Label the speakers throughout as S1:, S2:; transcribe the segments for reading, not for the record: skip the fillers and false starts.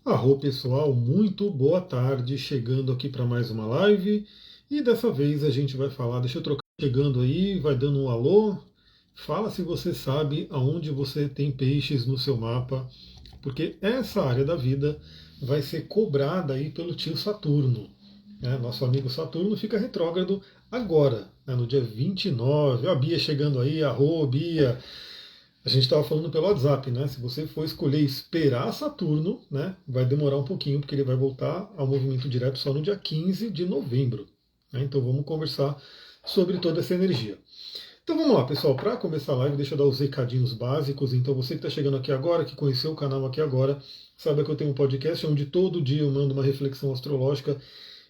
S1: Arro pessoal, muito boa tarde, chegando aqui para mais uma live e dessa vez a gente vai falar, deixa eu trocar, chegando aí, vai dando um alô, fala se você sabe aonde você tem peixes no seu mapa, porque essa área da vida vai ser cobrada aí pelo tio Saturno, né? Nosso amigo Saturno fica retrógrado agora, né, no dia 29, ó, a Bia chegando aí, arro Bia, a gente estava falando pelo WhatsApp, né? Se você for escolher esperar Saturno, né, vai demorar um pouquinho, porque ele vai voltar ao movimento direto só no dia 15 de novembro. Né? Então vamos conversar sobre toda essa energia. Então vamos lá, pessoal. Para começar a live, deixa eu dar os recadinhos básicos. Então você que está chegando aqui agora, que conheceu o canal aqui agora, sabe que eu tenho um podcast onde todo dia eu mando uma reflexão astrológica.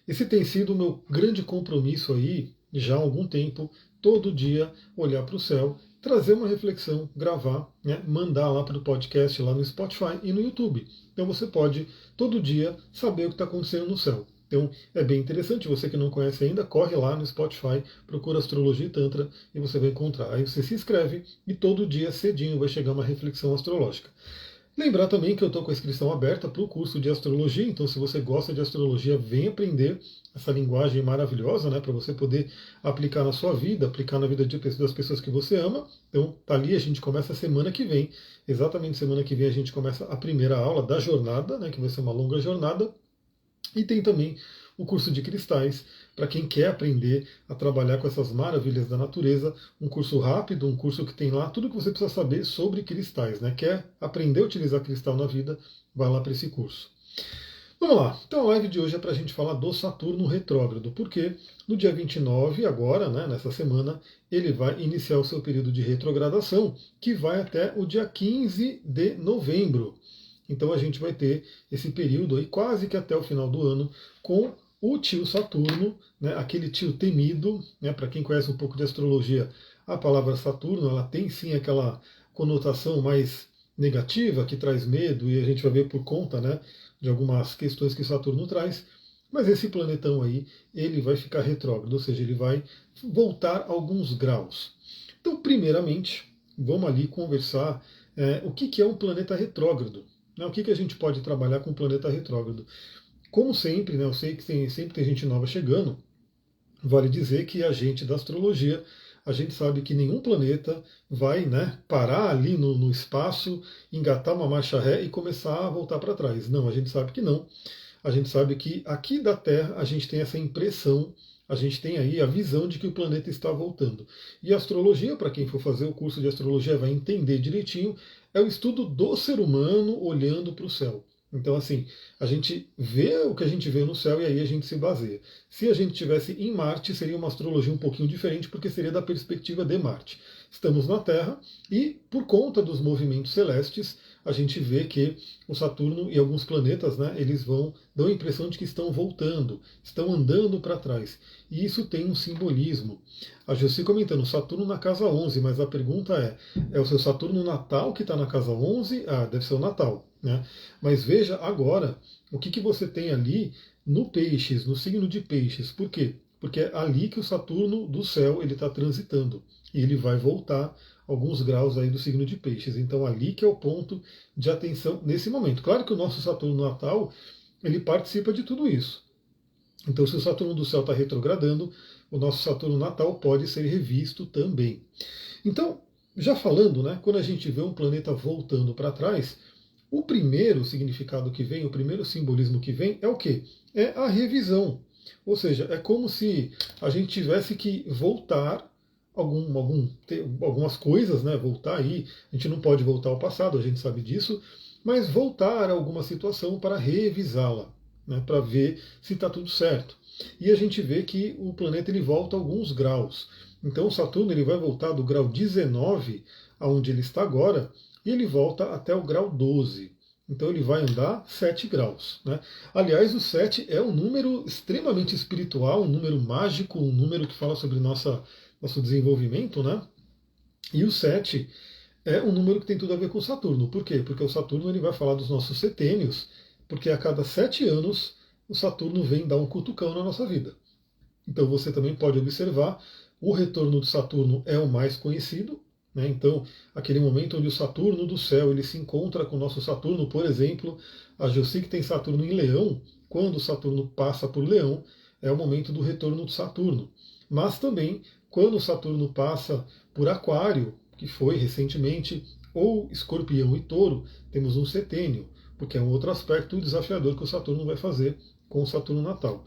S1: Esse tem sido o meu grande compromisso aí, já há algum tempo, todo dia olhar para o céu, trazer uma reflexão, gravar, né, mandar lá para o podcast, lá no Spotify e no YouTube. Então você pode, todo dia, saber o que está acontecendo no céu. Então é bem interessante, você que não conhece ainda, corre lá no Spotify, procura Astrologia e Tantra e você vai encontrar. Aí você se inscreve e todo dia cedinho vai chegar uma reflexão astrológica. Lembrar também que eu estou com a inscrição aberta para o curso de astrologia, então se você gosta de astrologia, vem aprender essa linguagem maravilhosa, né, para você poder aplicar na sua vida, aplicar na vida das pessoas que você ama. Então tá ali, a gente começa a semana que vem, exatamente semana que vem a gente começa a primeira aula da jornada, né, que vai ser uma longa jornada, e tem também o curso de cristais, para quem quer aprender a trabalhar com essas maravilhas da natureza, um curso rápido, um curso que tem lá tudo que você precisa saber sobre cristais, né? Quer aprender a utilizar cristal na vida, vai lá para esse curso. Vamos lá, então a live de hoje é para a gente falar do Saturno retrógrado, porque no dia 29, agora, né, nessa semana, ele vai iniciar o seu período de retrogradação, que vai até o dia 15 de novembro. Então a gente vai ter esse período aí quase que até o final do ano com o tio Saturno, né, aquele tio temido, né, para quem conhece um pouco de astrologia, a palavra Saturno ela tem sim aquela conotação mais negativa que traz medo e a gente vai ver por conta, né, de algumas questões que Saturno traz. Mas esse planetão aí, ele vai ficar retrógrado, ou seja, ele vai voltar alguns graus. Então, primeiramente, vamos ali conversar o que é um planeta retrógrado. Né? O que a gente pode trabalhar com o planeta retrógrado? Como sempre, né, eu sei que sempre tem gente nova chegando, vale dizer que a gente da astrologia, a gente sabe que nenhum planeta vai, né, parar ali no espaço, engatar uma marcha ré e começar a voltar para trás. Não, a gente sabe que não. A gente sabe que aqui da Terra a gente tem essa impressão, a gente tem aí a visão de que o planeta está voltando. E a astrologia, para quem for fazer o curso de astrologia, vai entender direitinho, é o estudo do ser humano olhando para o céu. Então, assim, a gente vê o que a gente vê no céu e aí a gente se baseia. Se a gente tivesse em Marte, seria uma astrologia um pouquinho diferente, porque seria da perspectiva de Marte. Estamos na Terra e, por conta dos movimentos celestes, a gente vê que o Saturno e alguns planetas, né, eles dão a impressão de que estão voltando, estão andando para trás. E isso tem um simbolismo. A Jussi comentando, Saturno na casa 11, mas a pergunta é o seu Saturno natal que está na casa 11? Ah, deve ser o natal. Né? Mas veja agora o que você tem ali no Peixes, no signo de Peixes. Por quê? Porque é ali que o Saturno do céu ele está transitando e ele vai voltar alguns graus aí do signo de Peixes. Então ali que é o ponto de atenção nesse momento. Claro que o nosso Saturno natal ele participa de tudo isso. Então se o Saturno do céu está retrogradando, o nosso Saturno natal pode ser revisto também. Então, já falando, né, quando a gente vê um planeta voltando para trás, o primeiro significado que vem, o primeiro simbolismo que vem é o quê? É a revisão. Ou seja, é como se a gente tivesse que voltar algumas coisas, né? Voltar aí. A gente não pode voltar ao passado, a gente sabe disso, mas voltar a alguma situação para revisá-la, né? Para ver se está tudo certo. E a gente vê que o planeta ele volta alguns graus. Então o Saturno ele vai voltar do grau 19, aonde ele está agora, e ele volta até o grau 12. Então ele vai andar 7 graus. Né? Aliás, o 7 é um número extremamente espiritual, um número mágico, um número que fala sobre nosso desenvolvimento. Né? E o 7 é um número que tem tudo a ver com Saturno. Por quê? Porque o Saturno ele vai falar dos nossos setênios, porque a cada 7 anos o Saturno vem dar um cutucão na nossa vida. Então você também pode observar, o retorno do Saturno é o mais conhecido, né? Então, aquele momento onde o Saturno do céu ele se encontra com o nosso Saturno, por exemplo, a Josi que tem Saturno em Leão, quando o Saturno passa por Leão, é o momento do retorno do Saturno. Mas também, quando o Saturno passa por Aquário, que foi recentemente, ou Escorpião e Touro, temos um setênio, porque é um outro aspecto desafiador que o Saturno vai fazer com o Saturno natal.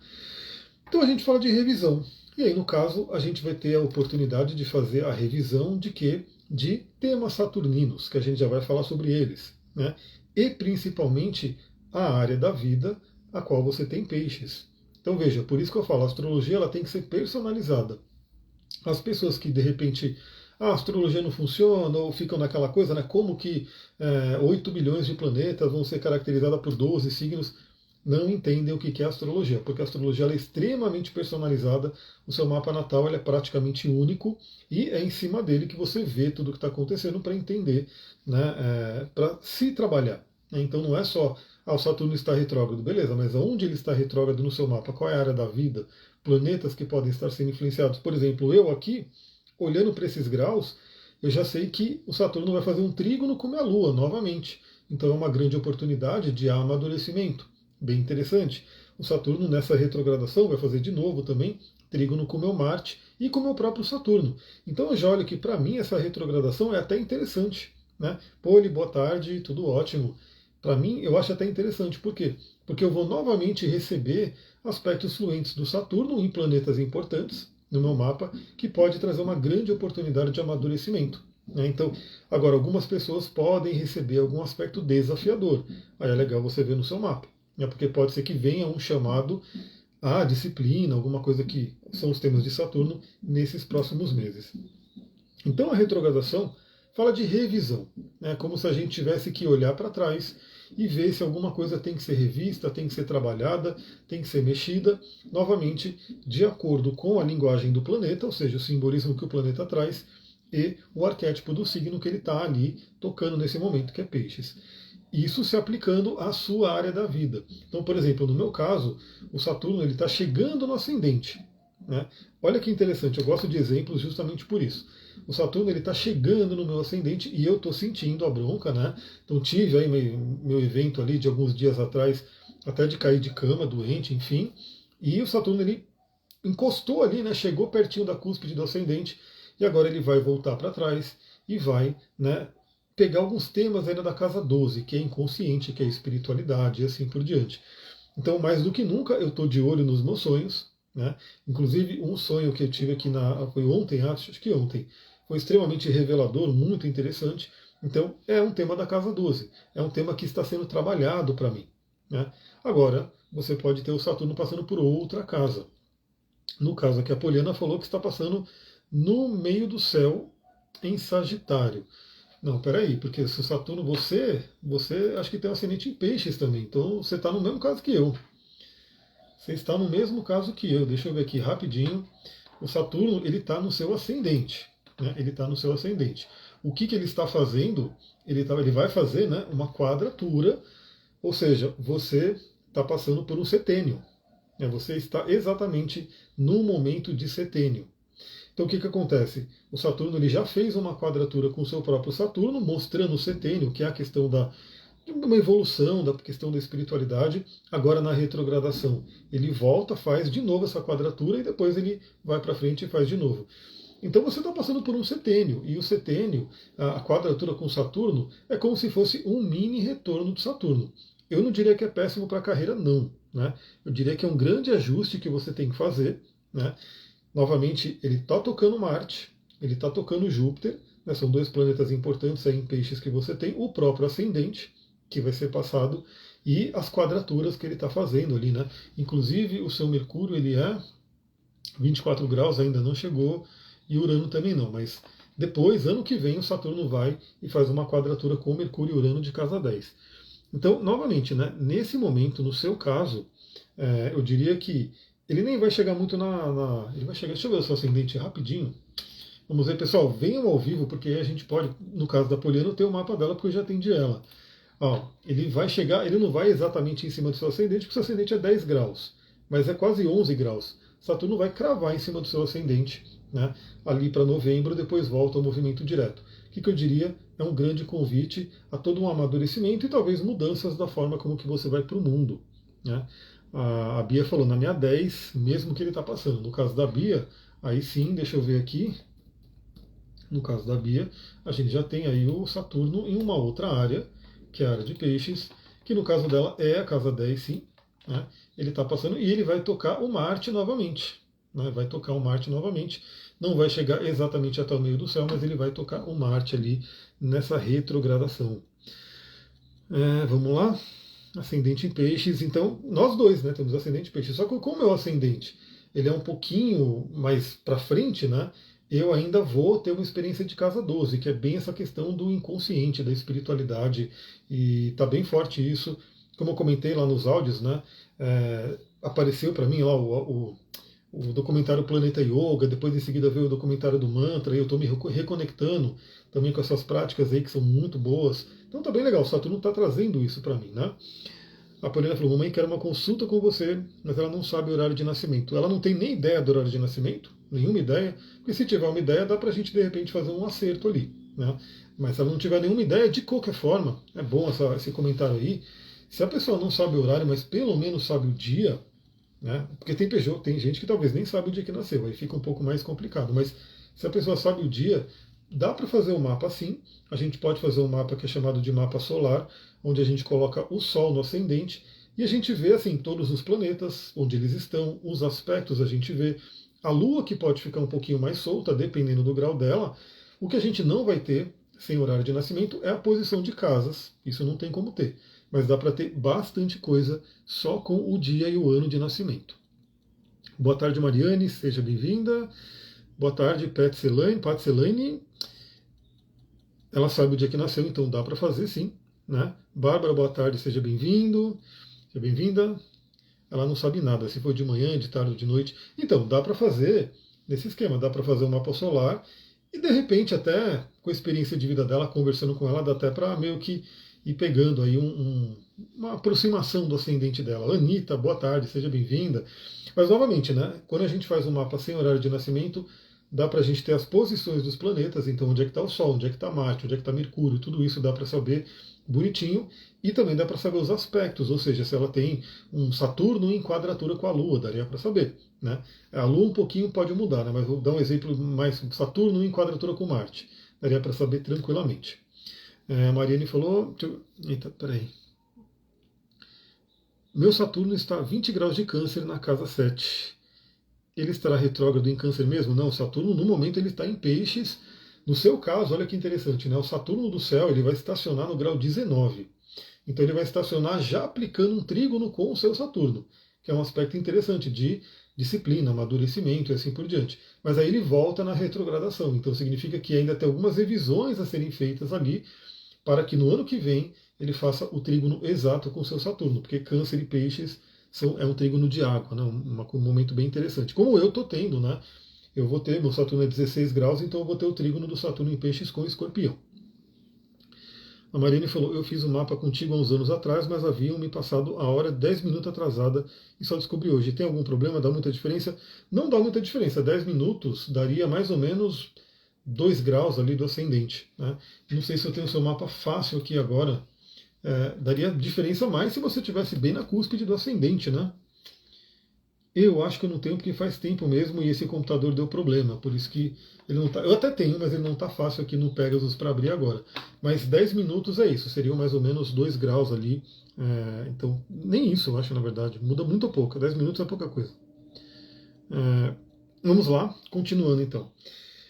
S1: Então a gente fala de revisão. E aí, no caso, a gente vai ter a oportunidade de fazer a revisão de quê? De temas saturninos, que a gente já vai falar sobre eles, né? E principalmente a área da vida a qual você tem peixes. Então veja, por isso que eu falo, a astrologia ela tem que ser personalizada. As pessoas que de repente a astrologia não funciona ou ficam naquela coisa, né? Como que 8 bilhões de planetas vão ser caracterizados por 12 signos? Não entendem o que é astrologia, porque a astrologia ela é extremamente personalizada, o seu mapa natal ele é praticamente único e é em cima dele que você vê tudo o que está acontecendo para entender, né, para se trabalhar. Então não é só o Saturno está retrógrado, beleza, mas aonde ele está retrógrado no seu mapa? Qual é a área da vida? Planetas que podem estar sendo influenciados. Por exemplo, eu aqui, olhando para esses graus, eu já sei que o Saturno vai fazer um trígono com a Lua novamente. Então é uma grande oportunidade de amadurecimento. Bem interessante. O Saturno nessa retrogradação vai fazer de novo também trígono com o meu Marte e com o meu próprio Saturno. Então eu já olho que para mim essa retrogradação é até interessante. Né? Poli, boa tarde, tudo ótimo. Para mim eu acho até interessante. Por quê? Porque eu vou novamente receber aspectos fluentes do Saturno em planetas importantes no meu mapa, que pode trazer uma grande oportunidade de amadurecimento. Então, agora, algumas pessoas podem receber algum aspecto desafiador. Aí é legal você ver no seu mapa. Porque pode ser que venha um chamado à disciplina, alguma coisa que são os temas de Saturno nesses próximos meses. Então a retrogradação fala de revisão, né? Como se a gente tivesse que olhar para trás e ver se alguma coisa tem que ser revista, tem que ser trabalhada, tem que ser mexida, novamente de acordo com a linguagem do planeta, ou seja, o simbolismo que o planeta traz e o arquétipo do signo que ele está ali tocando nesse momento, que é peixes. Isso se aplicando à sua área da vida. Então, por exemplo, no meu caso, o Saturno ele está chegando no ascendente. Né? Olha que interessante, eu gosto de exemplos justamente por isso. O Saturno ele está chegando no meu ascendente e eu estou sentindo a bronca, né? Então tive aí meu evento ali de alguns dias atrás, até de cair de cama, doente, enfim. E o Saturno ele encostou ali, né? Chegou pertinho da cúspide do ascendente e agora ele vai voltar para trás e vai, né? Pegar alguns temas ainda da casa 12, que é inconsciente, que é espiritualidade e assim por diante. Então, mais do que nunca, eu estou de olho nos meus sonhos. Né? Inclusive, um sonho que eu tive aqui foi ontem, acho que ontem, foi extremamente revelador, muito interessante. Então, é um tema da casa 12. É um tema que está sendo trabalhado para mim. Né? Agora, você pode ter o Saturno passando por outra casa. No caso aqui, a Poliana falou que está passando no meio do céu em Sagitário. Não, peraí, porque se o Saturno, você acho que tem um ascendente em peixes também, então você está no mesmo caso que eu. Você está no mesmo caso que eu. Deixa eu ver aqui rapidinho. O Saturno, ele está no seu ascendente. Né? Ele está no seu ascendente. O que ele está fazendo? Ele vai fazer, né, uma quadratura, ou seja, você está passando por um setênio. Né? Você está exatamente no momento de setênio. Então o que acontece? O Saturno ele já fez uma quadratura com o seu próprio Saturno, mostrando o setênio, que é a questão de uma evolução, da questão da espiritualidade. Agora na retrogradação ele volta, faz de novo essa quadratura e depois ele vai para frente e faz de novo. Então você está passando por um setênio, e o setênio, a quadratura com Saturno, é como se fosse um mini retorno do Saturno. Eu não diria que é péssimo para a carreira, não. Né? Eu diria que é um grande ajuste que você tem que fazer. Né? Novamente, ele está tocando Marte, ele está tocando Júpiter, né, são dois planetas importantes aí em peixes que você tem, o próprio ascendente, que vai ser passado, e as quadraturas que ele está fazendo ali. Né? Inclusive, o seu Mercúrio ele é 24 graus, ainda não chegou, e Urano também não, mas depois, ano que vem, o Saturno vai e faz uma quadratura com Mercúrio e Urano de casa 10. Então, novamente, né, nesse momento, no seu caso, eu diria que ele nem vai chegar muito Ele vai chegar. Deixa eu ver o seu ascendente rapidinho. Vamos ver, pessoal. Venham ao vivo, porque aí a gente pode, no caso da Poliana, ter o mapa dela, porque eu já atendi ela. Ó, ele vai chegar, ele não vai exatamente em cima do seu ascendente, porque o seu ascendente é 10 graus, mas é quase 11 graus. Saturno vai cravar em cima do seu ascendente, né, ali para novembro, depois volta ao movimento direto. o que eu diria? É um grande convite a todo um amadurecimento e talvez mudanças da forma como que você vai para o mundo. Né? A Bia falou, na minha 10, mesmo que ele está passando. No caso da Bia, aí sim, deixa eu ver aqui, no caso da Bia, a gente já tem aí o Saturno em uma outra área, que é a área de peixes, que no caso dela é a casa 10, sim. Né? Ele está passando e ele vai tocar o Marte novamente. Né? Vai tocar o Marte novamente. Não vai chegar exatamente até o meio do céu, mas ele vai tocar o Marte ali nessa retrogradação. Vamos lá? Ascendente em peixes. Então, nós dois, né? Temos ascendente em peixes. Só que como é o ascendente? Ele é um pouquinho mais para frente, né? Eu ainda vou ter uma experiência de casa 12, que é bem essa questão do inconsciente, da espiritualidade, e tá bem forte isso. Como eu comentei lá nos áudios, né? Apareceu para mim lá o documentário Planeta Yoga, depois em seguida veio o documentário do Mantra, e eu estou me reconectando também com essas práticas aí que são muito boas. Então tá bem legal, o Saturno está trazendo isso para mim, né? A Poliana falou, mamãe quer uma consulta com você, mas ela não sabe o horário de nascimento. Ela não tem nem ideia do horário de nascimento, nenhuma ideia, porque se tiver uma ideia, dá para a gente de repente fazer um acerto ali. Né? Mas se ela não tiver nenhuma ideia, de qualquer forma, é bom esse comentário aí. Se a pessoa não sabe o horário, mas pelo menos sabe o dia, né? Porque tem gente que talvez nem sabe o dia que nasceu, aí fica um pouco mais complicado. Mas se a pessoa sabe o dia, dá para fazer o mapa sim. A gente pode fazer um mapa que é chamado de mapa solar, onde a gente coloca o Sol no ascendente e a gente vê assim todos os planetas, onde eles estão, os aspectos a gente vê. A Lua que pode ficar um pouquinho mais solta, dependendo do grau dela. O que a gente não vai ter sem horário de nascimento é a posição de casas. Isso não tem como ter. Mas dá para ter bastante coisa só com o dia e o ano de nascimento. Boa tarde, Mariane, seja bem-vinda. Boa tarde, Pat Celane. Ela sabe o dia que nasceu, então dá para fazer sim. Né? Bárbara, boa tarde, seja bem-vindo. Seja bem-vinda. Ela não sabe nada, se for de manhã, de tarde ou de noite. Então, dá para fazer nesse esquema, dá para fazer um mapa solar e de repente até com a experiência de vida dela, conversando com ela, dá até para meio que ir pegando aí uma aproximação do ascendente dela. Anitta, boa tarde, seja bem-vinda. Mas novamente, né, quando a gente faz um mapa sem horário de nascimento, dá para a gente ter as posições dos planetas, então onde é que está o Sol, onde é que está Marte, onde é que está Mercúrio, tudo isso dá para saber bonitinho, e também dá para saber os aspectos, ou seja, se ela tem um Saturno em quadratura com a Lua, daria para saber. Né? A Lua um pouquinho pode mudar, né? Mas vou dar um exemplo mais, Saturno em quadratura com Marte, daria para saber tranquilamente. A Mariane falou, eita, peraí. Meu Saturno está a 20 graus de câncer na casa 7. Ele estará retrógrado em câncer mesmo? Não, Saturno no momento ele está em peixes. No seu caso, olha que interessante, né? O Saturno do céu ele vai estacionar no grau 19. Então ele vai estacionar já aplicando um trígono com o seu Saturno, que é um aspecto interessante de disciplina, amadurecimento e assim por diante. Mas aí ele volta na retrogradação, então significa que ainda tem algumas revisões a serem feitas ali para que no ano que vem ele faça o trígono exato com o seu Saturno, porque Câncer e Peixes é um trígono de água, né? Um momento bem interessante. Como eu estou tendo, né? Eu vou ter, meu Saturno é 16 graus, então eu vou ter o trígono do Saturno em Peixes com Escorpião. A Marine falou, eu fiz o mapa contigo há uns anos atrás, mas haviam me passado a hora 10 minutos atrasada e só descobri hoje. Tem algum problema? Dá muita diferença? Não dá muita diferença. 10 minutos daria mais ou menos 2 graus ali do ascendente. Né? Não sei se eu tenho o seu mapa fácil aqui agora. Daria diferença mais se você estivesse bem na cúspide do ascendente, né? Eu acho que eu não tenho porque faz tempo mesmo e esse computador deu problema, por isso que ele não tá. Eu até tenho, mas ele não está fácil aqui no Pegasus para abrir agora. Mas 10 minutos é isso, seriam mais ou menos 2 graus ali. Então, nem isso eu acho, na verdade. Muda muito pouco. 10 minutos é pouca coisa. Vamos lá, continuando então.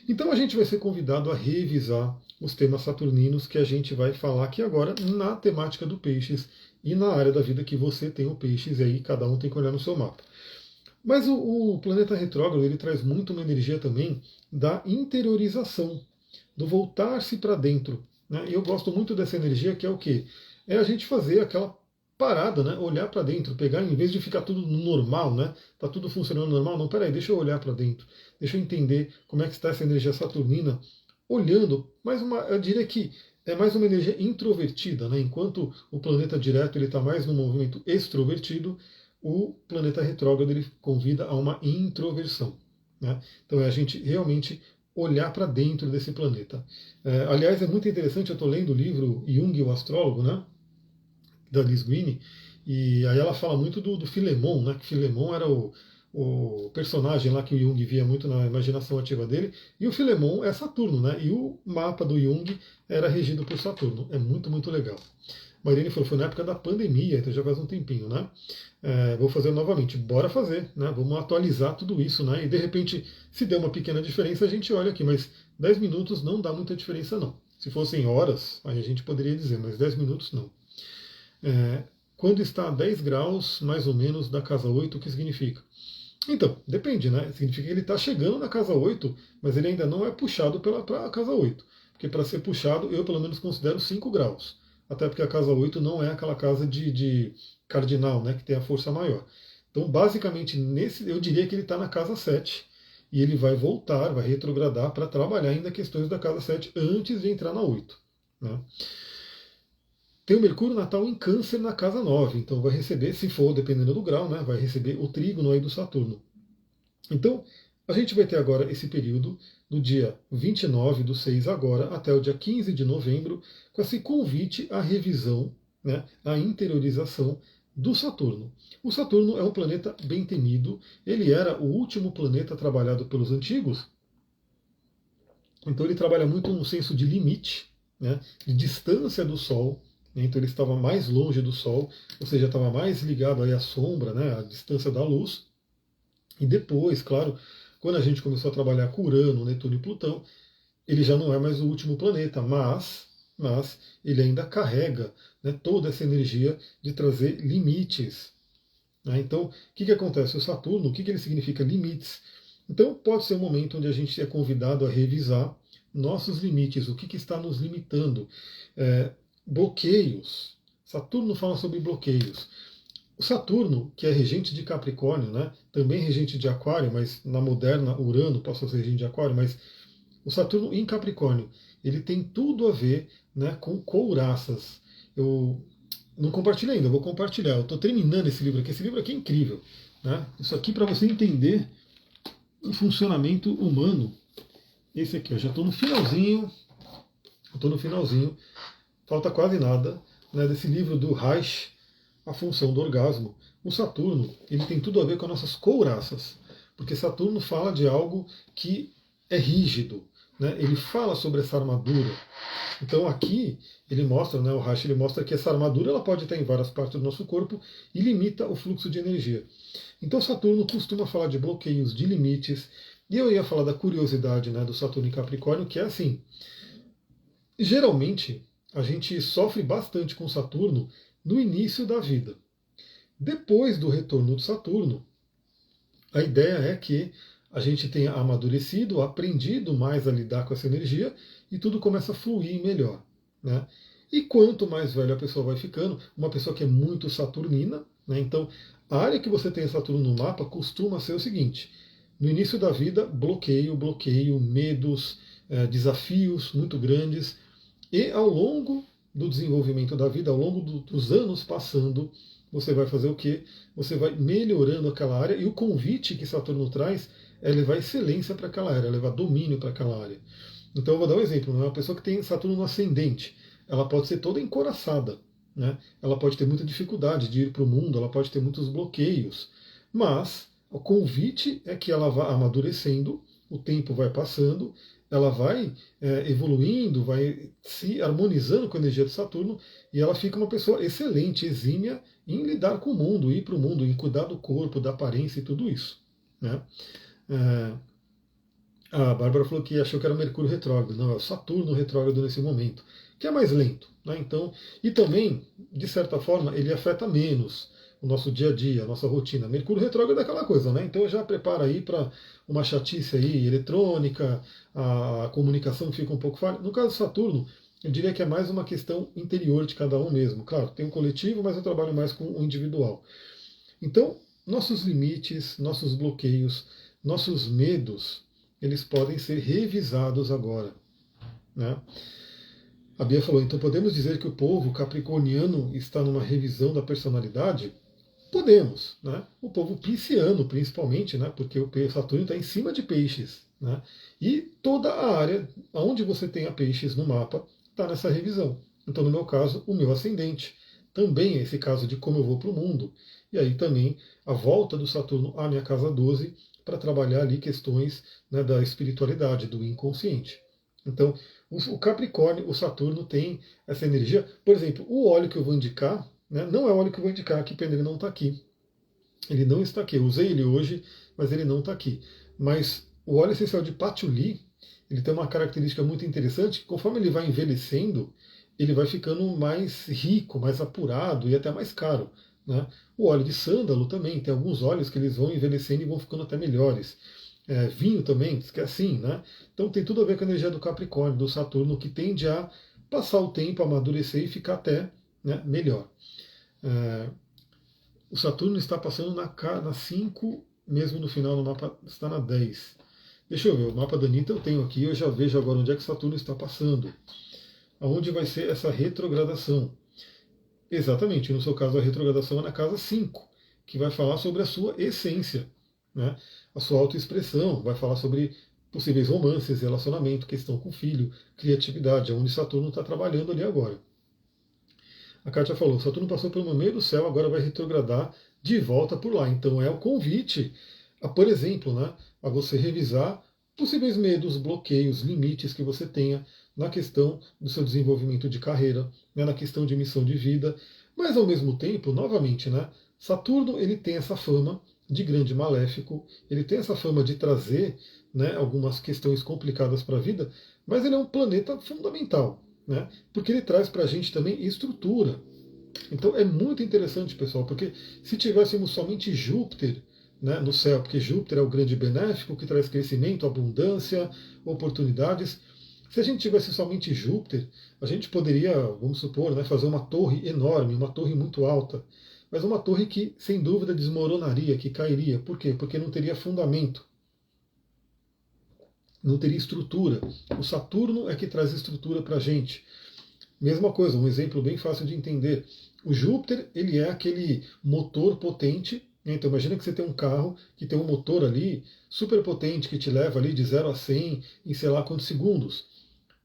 S1: Então a gente vai ser convidado a revisar os temas saturninos que a gente vai falar aqui agora na temática do peixes e na área da vida que você tem o peixes, e aí cada um tem que olhar no seu mapa. Mas o planeta retrógrado ele traz muito uma energia também da interiorização, do voltar-se para dentro. Né? E eu gosto muito dessa energia que é o quê? É a gente fazer aquela parada, né? Olhar para dentro, pegar, em vez de ficar tudo normal, né? Tá tudo funcionando normal, não, peraí, deixa eu olhar para dentro, deixa eu entender como é que está essa energia saturnina, olhando, eu diria que é mais uma energia introvertida, né? Enquanto o planeta direto ele está mais no movimento extrovertido, o planeta retrógrado ele convida a uma introversão. Né? Então é a gente realmente olhar para dentro desse planeta. Aliás, é muito interessante, eu estou lendo o livro Jung, o Astrólogo, né, da Liz Greene, e aí ela fala muito do Filemon, né, que Filemon era o personagem lá que o Jung via muito na imaginação ativa dele, e o Filemon é Saturno, né, e o mapa do Jung era regido por Saturno. É muito, muito legal. Marilene falou, foi na época da pandemia, então já faz um tempinho, né? Vou fazer novamente, bora fazer, né? Vamos atualizar tudo isso, né? E de repente, se der uma pequena diferença, a gente olha aqui, mas 10 minutos não dá muita diferença, não. Se fossem horas, aí a gente poderia dizer, mas 10 minutos não. Quando está a 10 graus, mais ou menos, da casa 8, o que significa? Então, depende, né? Significa que ele está chegando na casa 8, mas ele ainda não é puxado para a casa 8. Porque para ser puxado, eu pelo menos considero 5 graus. Até porque a casa 8 não é aquela casa de cardinal, né, que tem a força maior. Então, basicamente, eu diria que ele está na casa 7 e ele vai voltar, vai retrogradar para trabalhar ainda questões da casa 7 antes de entrar na 8. Né? Tem o Mercúrio natal em Câncer na casa 9, então vai receber, se for dependendo do grau, né, vai receber o trígono aí do Saturno. Então, a gente vai ter agora esse período do dia 29/6 agora até o dia 15 de novembro, com esse convite à revisão, né, à interiorização do Saturno. O Saturno é um planeta bem temido, ele era o último planeta trabalhado pelos antigos, então ele trabalha muito no senso de limite, né, de distância do Sol, né, então ele estava mais longe do Sol, ou seja, estava mais ligado aí à sombra, né, à distância da luz. E depois, claro, quando a gente começou a trabalhar com Urano, Netuno e Plutão, ele já não é mais o último planeta, mas ele ainda carrega, né, toda essa energia de trazer limites. Né? Então, o que acontece? O Saturno, o que ele significa? Limites. Então, pode ser um momento onde a gente é convidado a revisar nossos limites, o que está nos limitando. Bloqueios. Saturno fala sobre bloqueios. O Saturno, que é regente de Capricórnio, né, também regente de Aquário, mas na moderna Urano passou a ser regente de Aquário, mas o Saturno em Capricórnio, ele tem tudo a ver, né, com couraças. Eu não compartilhei ainda, eu vou compartilhar. Eu estou terminando esse livro aqui é incrível. Né? Isso aqui para você entender o funcionamento humano. Esse aqui, eu já estou no finalzinho, falta quase nada, né, desse livro do Reich, A Função do Orgasmo. O Saturno, ele tem tudo a ver com as nossas couraças, porque Saturno fala de algo que é rígido, né? Ele fala sobre essa armadura. Então aqui ele mostra, né, o Reich ele mostra que essa armadura ela pode estar em várias partes do nosso corpo e limita o fluxo de energia. Então Saturno costuma falar de bloqueios, de limites, e eu ia falar da curiosidade, né, do Saturno em Capricórnio, que é assim, geralmente a gente sofre bastante com Saturno no início da vida. Depois do retorno de Saturno, a ideia é que a gente tenha amadurecido, aprendido mais a lidar com essa energia e tudo começa a fluir melhor. Né? E quanto mais velha a pessoa vai ficando, uma pessoa que é muito saturnina, né? Então a área que você tem Saturno no mapa costuma ser o seguinte: no início da vida, bloqueio, medos, desafios muito grandes, e ao longo do desenvolvimento da vida, ao longo dos anos passando, você vai fazer o quê? Você vai melhorando aquela área, e o convite que Saturno traz é levar excelência para aquela área, levar domínio para aquela área. Então eu vou dar um exemplo, uma pessoa que tem Saturno no ascendente, ela pode ser toda encoraçada, né? Ela pode ter muita dificuldade de ir para o mundo, ela pode ter muitos bloqueios, mas o convite é que ela vá amadurecendo, o tempo vai passando, ela vai evoluindo, vai se harmonizando com a energia de Saturno e ela fica uma pessoa excelente, exímia em lidar com o mundo, ir para o mundo, em cuidar do corpo, da aparência e tudo isso. Né? A Bárbara falou que achou que era Mercúrio retrógrado. Não, é o Saturno retrógrado nesse momento, que é mais lento. Né? Então, e também, de certa forma, ele afeta menos o nosso dia a dia, a nossa rotina. Mercúrio retrógrado é aquela coisa, né? Então já prepara aí para uma chatice aí eletrônica, a comunicação fica um pouco falha. No caso do Saturno, eu diria que é mais uma questão interior de cada um mesmo. Claro, tem um coletivo, mas eu trabalho mais com o individual. Então, nossos limites, nossos bloqueios, nossos medos, eles podem ser revisados agora. Né? A Bia falou, então podemos dizer que o povo capricorniano está numa revisão da personalidade? Podemos, né? O povo pisciano, principalmente, né? Porque o Saturno está em cima de peixes, né? E toda a área onde você tenha peixes no mapa está nessa revisão. Então, no meu caso, o meu ascendente também é esse caso de como eu vou para o mundo. E aí também a volta do Saturno à minha casa 12 para trabalhar ali questões, né, da espiritualidade, do inconsciente. Então, o Capricórnio, o Saturno tem essa energia. Por exemplo, o óleo que eu vou indicar, né, não é o óleo que eu vou indicar aqui, porque ele não está aqui. Ele não está aqui. Eu usei ele hoje, mas ele não está aqui. Mas o óleo essencial de patchouli, ele tem uma característica muito interessante, que conforme ele vai envelhecendo, ele vai ficando mais rico, mais apurado e até mais caro. Né? O óleo de sândalo também, tem alguns óleos que eles vão envelhecendo e vão ficando até melhores. Vinho também, que é assim, né? Então tem tudo a ver com a energia do Capricórnio, do Saturno, que tende a passar o tempo, amadurecer e ficar até, né, melhor. É, o Saturno está passando na 5, mesmo no final do mapa está na 10. Deixa eu ver, o mapa da Anitta eu tenho aqui, eu já vejo agora onde é que Saturno está passando. Aonde vai ser essa retrogradação? Exatamente, no seu caso a retrogradação é na casa 5, que vai falar sobre a sua essência, né? A sua autoexpressão, vai falar sobre possíveis romances, relacionamento, questão com o filho, criatividade, onde Saturno está trabalhando ali agora. A Kátia falou, Saturno passou pelo meio do céu, agora vai retrogradar de volta por lá. Então é o convite, por exemplo, né, a você revisar possíveis medos, bloqueios, limites que você tenha na questão do seu desenvolvimento de carreira, né, na questão de missão de vida. Mas ao mesmo tempo, novamente, né, Saturno ele tem essa fama de grande maléfico, ele tem essa fama de trazer, né, algumas questões complicadas para a vida, mas ele é um planeta fundamental, né? Porque ele traz para a gente também estrutura. Então é muito interessante, pessoal, porque se tivéssemos somente Júpiter, né, no céu, porque Júpiter é o grande benéfico que traz crescimento, abundância, oportunidades. Se a gente tivesse somente Júpiter, a gente poderia, vamos supor, né, fazer uma torre enorme, uma torre muito alta, mas uma torre que, sem dúvida, desmoronaria, que cairia. Por quê? Porque não teria fundamento, não teria estrutura. O Saturno é que traz estrutura para a gente. Mesma coisa, um exemplo bem fácil de entender. O Júpiter, ele é aquele motor potente, né? Então imagina que você tem um carro que tem um motor ali super potente que te leva ali de 0 a 100 em sei lá quantos segundos.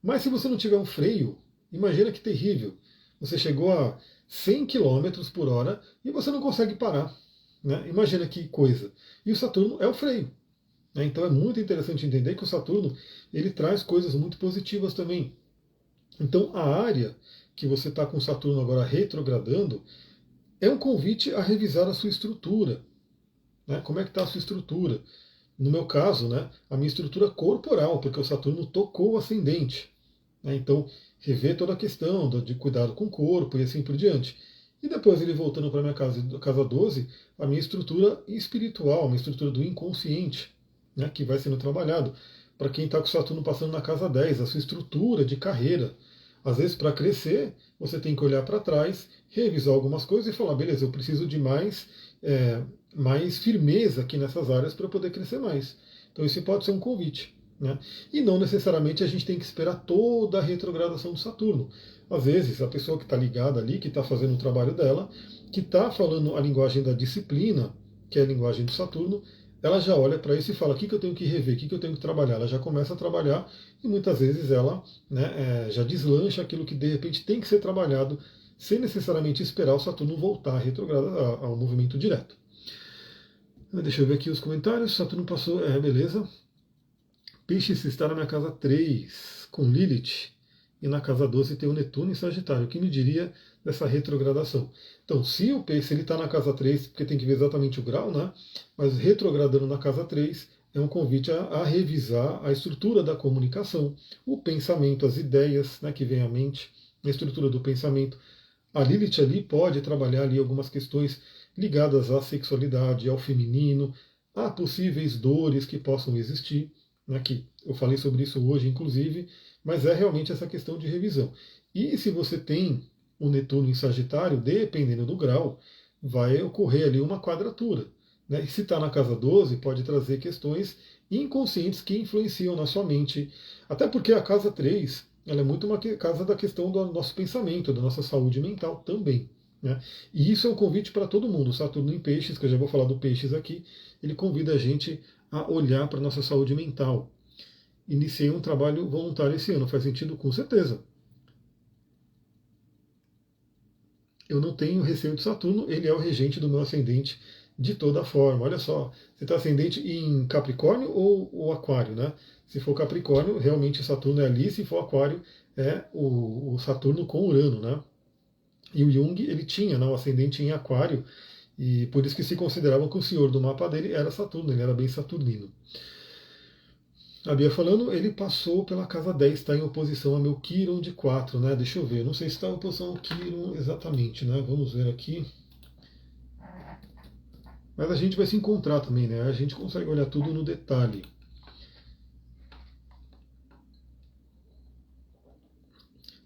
S1: Mas se você não tiver um freio, imagina que terrível. Você chegou a 100 km por hora e você não consegue parar. Né? Imagina que coisa. E o Saturno é o freio. Né? Então é muito interessante entender que o Saturno ele traz coisas muito positivas também. Então a área que você está com Saturno agora retrogradando é um convite a revisar a sua estrutura. Né? Como é que está a sua estrutura? No meu caso, né, a minha estrutura corporal, porque o Saturno tocou o ascendente. Né? Então, rever toda a questão de cuidado com o corpo e assim por diante. E depois ele voltando para a minha casa 12, a minha estrutura espiritual, a minha estrutura do inconsciente, né, que vai sendo trabalhado. Para quem está com o Saturno passando na casa 10, a sua estrutura de carreira. Às vezes, para crescer, você tem que olhar para trás, revisar algumas coisas e falar, beleza, eu preciso de mais firmeza aqui nessas áreas para poder crescer mais. Então, esse pode ser um convite. Né? E não necessariamente a gente tem que esperar toda a retrogradação do Saturno. Às vezes, a pessoa que está ligada ali, que está fazendo o trabalho dela, que está falando a linguagem da disciplina, que é a linguagem do Saturno, ela já olha para isso e fala: o que eu tenho que rever, o que eu tenho que trabalhar. Ela já começa a trabalhar e muitas vezes ela, né, já deslancha aquilo que de repente tem que ser trabalhado, sem necessariamente esperar o Saturno voltar a retrogradar ao movimento direto. Deixa eu ver aqui os comentários. Saturno passou, beleza. Peixes está na minha casa 3, com Lilith, e na casa 12 tem o Netuno em Sagitário. O que me diria dessa retrogradação? Então, se o peixe ele está na casa 3, porque tem que ver exatamente o grau, né? Mas retrogradando na casa 3 é um convite a revisar a estrutura da comunicação, o pensamento, as ideias, né, que vem à mente, a estrutura do pensamento. A Lilith ali pode trabalhar ali algumas questões ligadas à sexualidade, ao feminino, a possíveis dores que possam existir. Né, que eu falei sobre isso hoje, inclusive, mas é realmente essa questão de revisão. E se você tem o Netuno em Sagitário, dependendo do grau, vai ocorrer ali uma quadratura. Né? E se está na casa 12, pode trazer questões inconscientes que influenciam na sua mente. Até porque a casa 3 ela é muito uma casa da questão do nosso pensamento, da nossa saúde mental também. né? E isso é um convite para todo mundo. Saturno em Peixes, que eu já vou falar do Peixes aqui, ele convida a gente a olhar para a nossa saúde mental. Iniciei um trabalho voluntário esse ano, faz sentido? Com certeza. Eu não tenho receio de Saturno, ele é o regente do meu ascendente de toda forma. Olha só, você está ascendente em Capricórnio ou Aquário, né? Se for Capricórnio, realmente Saturno é ali, se for Aquário, é o Saturno com Urano, né? E o Jung, ele tinha, né, o ascendente em Aquário, e por isso que se considerava que o senhor do mapa dele era Saturno, ele era bem saturnino. A Bia falando, ele passou pela casa 10, está em oposição a meu Quiron de 4, né? Deixa eu ver, não sei se está em oposição ao Quiron exatamente, né? Vamos ver aqui. Mas a gente vai se encontrar também, né? A gente consegue olhar tudo no detalhe.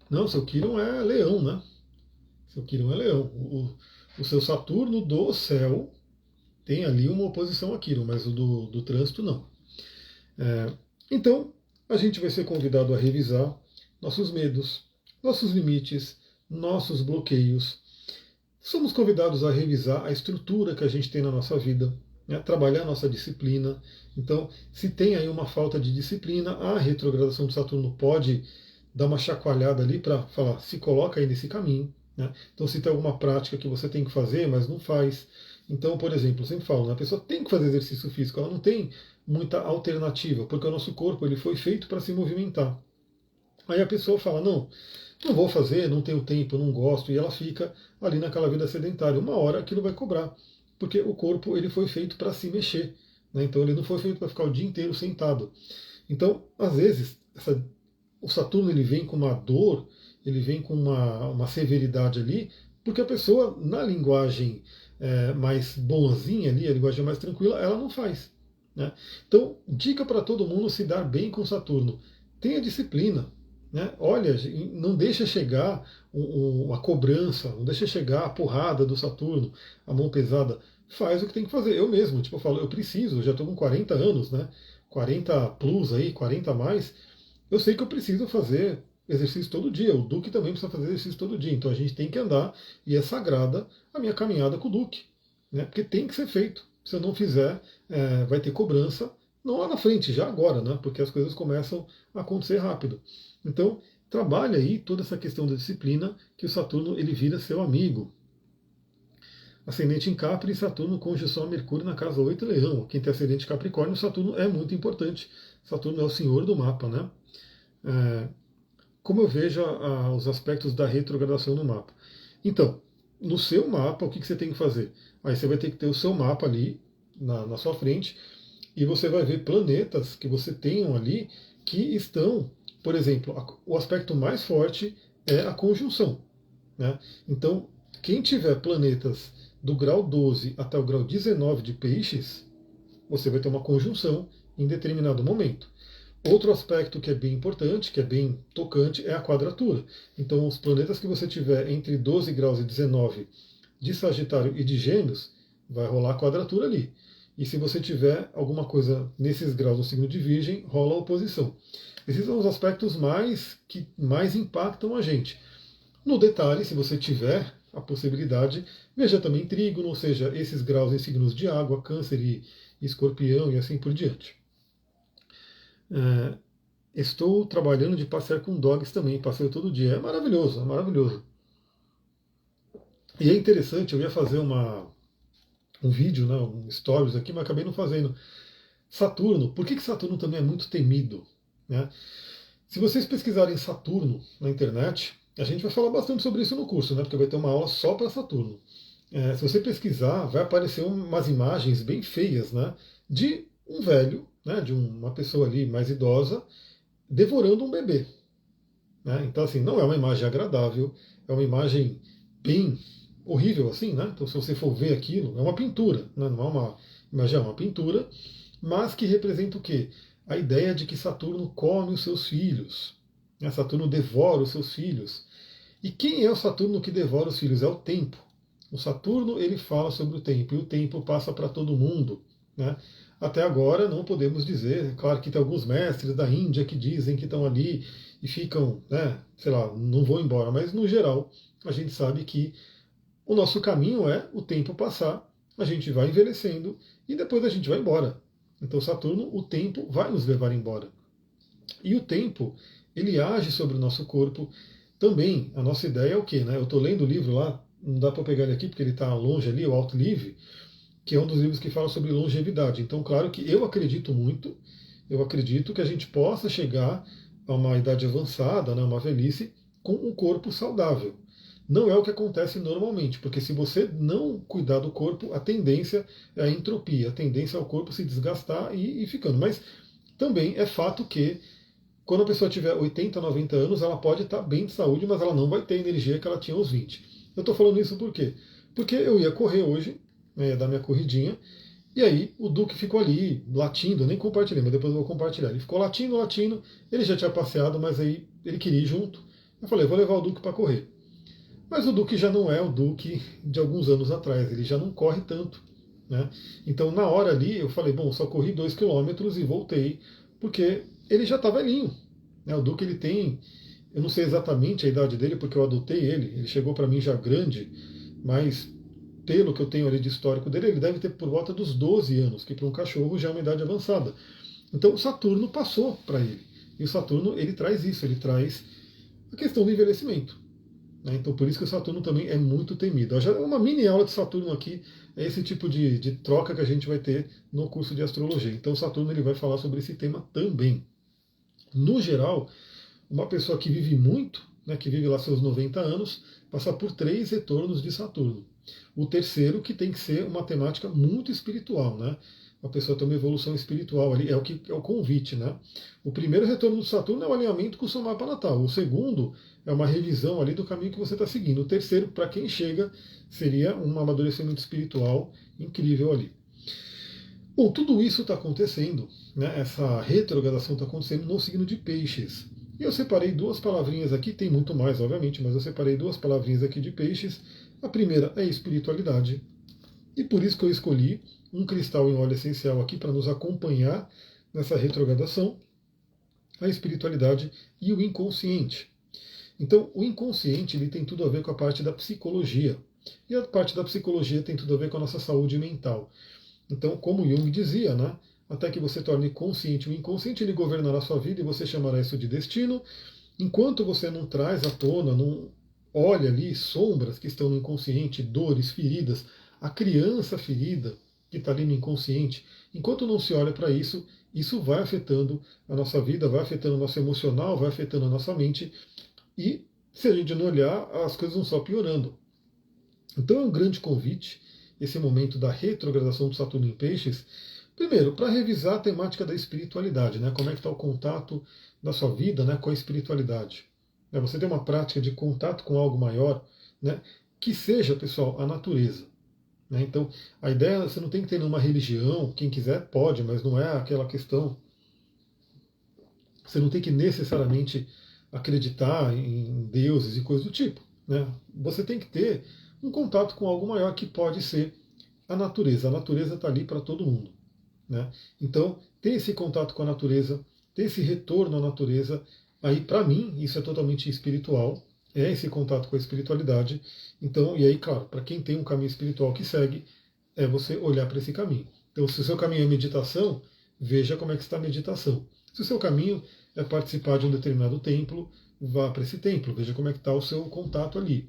S1: Não, seu Quiron é leão, né? Seu Quiron é leão. O seu Saturno do céu tem ali uma oposição a Quiron, mas o do trânsito não. Então, a gente vai ser convidado a revisar nossos medos, nossos limites, nossos bloqueios. Somos convidados a revisar a estrutura que a gente tem na nossa vida, né, trabalhar a nossa disciplina. Então, se tem aí uma falta de disciplina, a retrogradação de Saturno pode dar uma chacoalhada ali para falar, se coloca aí nesse caminho. Né? Então, se tem alguma prática que você tem que fazer, mas não faz. Então, por exemplo, eu sempre falo, né, a pessoa tem que fazer exercício físico, ela não tem muita alternativa, porque o nosso corpo ele foi feito para se movimentar. Aí a pessoa fala, não vou fazer, não tenho tempo, não gosto, e ela fica ali naquela vida sedentária. Uma hora aquilo vai cobrar, porque o corpo ele foi feito para se mexer, né? Então ele não foi feito para ficar o dia inteiro sentado. Então, às vezes, o Saturno ele vem com uma dor, ele vem com uma severidade ali, porque a pessoa, na linguagem mais bonzinha ali, a linguagem mais tranquila, ela não faz. Né? Então, dica para todo mundo se dar bem com Saturno. Tenha disciplina. Né? Olha, não deixa chegar a cobrança, não deixa chegar a porrada do Saturno, a mão pesada. Faz o que tem que fazer. Eu mesmo, tipo, eu falo, eu preciso, eu já estou com 40 anos, né? 40 plus aí, 40 a mais. Eu sei que eu preciso fazer exercício todo dia. O Duque também precisa fazer exercício todo dia. Então a gente tem que andar, e é sagrada a minha caminhada com o Duque. Né? Porque tem que ser feito. Se eu não fizer, vai ter cobrança, não lá na frente, já agora, né? Porque as coisas começam a acontecer rápido. Então, trabalhe aí toda essa questão da disciplina, que o Saturno ele vira seu amigo. Ascendente em Capri, Saturno conjunção a Mercúrio na casa 8 Leão. Quem tem ascendente Capricórnio, Saturno é muito importante. Saturno é o senhor do mapa, né? Como eu vejo os aspectos da retrogradação no mapa. Então, no seu mapa, o que você tem que fazer? Aí você vai ter que ter o seu mapa ali na sua frente, e você vai ver planetas que você tenham ali que estão, por exemplo, o aspecto mais forte é a conjunção. Né? Então, quem tiver planetas do grau 12 até o grau 19 de peixes, você vai ter uma conjunção em determinado momento. Outro aspecto que é bem importante, que é bem tocante, é a quadratura. Então, os planetas que você tiver entre 12 graus e 19 de Sagitário e de Gêmeos, vai rolar a quadratura ali. E se você tiver alguma coisa nesses graus no signo de Virgem, rola a oposição. Esses são os aspectos que mais impactam a gente. No detalhe, se você tiver a possibilidade, veja também trígono, ou seja, esses graus em signos de água, Câncer e Escorpião e assim por diante. Estou trabalhando de passear com dogs também, passeio todo dia. É maravilhoso, é maravilhoso. E é interessante, eu ia fazer um vídeo, né, um stories aqui, mas acabei não fazendo. Saturno, por que Saturno também é muito temido? Né? Se vocês pesquisarem Saturno na internet, a gente vai falar bastante sobre isso no curso, né, porque vai ter uma aula só para Saturno. Se você pesquisar, vai aparecer umas imagens bem feias, né, de um velho, né, de uma pessoa ali mais idosa, devorando um bebê. Né? Então, assim, não é uma imagem agradável, é uma imagem bem horrível, assim, né? Então, se você for ver aquilo, é uma pintura, né? Não é uma imagem, é uma pintura, mas que representa o quê? A ideia de que Saturno come os seus filhos. Né? Saturno devora os seus filhos. E quem é o Saturno que devora os filhos? É o tempo. O Saturno, ele fala sobre o tempo, e o tempo passa para todo mundo. Né? Até agora não podemos dizer, claro que tem alguns mestres da Índia que dizem que estão ali e ficam, né, sei lá, não vão embora, mas no geral a gente sabe que o nosso caminho é o tempo passar, a gente vai envelhecendo e depois a gente vai embora. Então Saturno, o tempo vai nos levar embora. E o tempo, ele age sobre o nosso corpo. Também, a nossa ideia é o quê? Né? Eu estou lendo o livro lá, não dá para pegar ele aqui porque ele está longe ali, o Alto Livre, que é um dos livros que fala sobre longevidade. Então, claro que eu acredito muito, eu acredito que a gente possa chegar a uma idade avançada, né, uma velhice, com um corpo saudável. Não é o que acontece normalmente, porque se você não cuidar do corpo, a tendência é a entropia, a tendência é o corpo se desgastar e ficando. Mas também é fato que quando a pessoa tiver 80, 90 anos, ela pode estar bem de saúde, mas ela não vai ter a energia que ela tinha aos 20. Eu estou falando isso por quê? Porque eu ia correr hoje, né, dar minha corridinha, e aí o Duque ficou ali, latindo, eu nem compartilhei, mas depois eu vou compartilhar. Ele ficou latindo, latindo, ele já tinha passeado, mas aí ele queria ir junto. Eu falei, vou levar o Duque para correr. Mas o Duque já não é o Duque de alguns anos atrás, ele já não corre tanto. Né? Então na hora ali eu falei, bom, só corri 2 km e voltei, porque ele já está velhinho. Né? O Duque ele tem, eu não sei exatamente a idade dele, porque eu adotei ele chegou para mim já grande, mas pelo que eu tenho ali de histórico dele, ele deve ter por volta dos 12 anos, que para um cachorro já é uma idade avançada. Então o Saturno passou para ele. E o Saturno ele traz isso, ele traz a questão do envelhecimento. Né? Então por isso que o Saturno também é muito temido. Já uma mini aula de Saturno aqui é esse tipo de troca que a gente vai ter no curso de astrologia. Então o Saturno ele vai falar sobre esse tema também. No geral, uma pessoa que vive muito, né, que vive lá seus 90 anos, passa por 3 retornos de Saturno. O terceiro que tem que ser uma temática muito espiritual, né? A pessoa tem uma evolução espiritual ali, é o que é o convite, né? O primeiro retorno do Saturno é o alinhamento com o seu mapa natal. O segundo é uma revisão ali do caminho que você está seguindo. O terceiro, para quem chega, seria um amadurecimento espiritual incrível ali. Bom, tudo isso está acontecendo, né? Essa retrogradação está acontecendo no signo de Peixes. E eu separei 2 palavrinhas aqui, tem muito mais, obviamente, mas eu separei 2 palavrinhas aqui de Peixes. A primeira é espiritualidade. E por isso que eu escolhi um cristal em óleo essencial aqui para nos acompanhar nessa retrogradação, a espiritualidade e o inconsciente. Então, o inconsciente ele tem tudo a ver com a parte da psicologia. E a parte da psicologia tem tudo a ver com a nossa saúde mental. Então, como Jung dizia, né? Até que você torne consciente o inconsciente, ele governará a sua vida e você chamará isso de destino. Enquanto você não traz à tona, não olha ali sombras que estão no inconsciente, dores, feridas, a criança ferida que está ali no inconsciente, enquanto não se olha para isso, isso vai afetando a nossa vida, vai afetando o nosso emocional, vai afetando a nossa mente, e se a gente não olhar, as coisas vão só piorando. Então é um grande convite, esse momento da retrogradação do Saturno em Peixes, primeiro, para revisar a temática da espiritualidade, né? Como é que está o contato da sua vida, né, com a espiritualidade. Você tem uma prática de contato com algo maior, né, que seja, pessoal, a natureza. Né? Então, a ideia, você não tem que ter nenhuma religião, quem quiser pode, mas não é aquela questão. Você não tem que necessariamente acreditar em deuses e coisas do tipo. Né? Você tem que ter um contato com algo maior que pode ser a natureza. A natureza está ali para todo mundo. Né? Então, ter esse contato com a natureza, ter esse retorno à natureza, aí para mim isso é totalmente espiritual, é esse contato com a espiritualidade. Então, e aí, claro, para quem tem um caminho espiritual que segue, é você olhar para esse caminho. Então, se o seu caminho é meditação, veja como é que está a meditação. Se o seu caminho é participar de um determinado templo, vá para esse templo, veja como é que está o seu contato ali.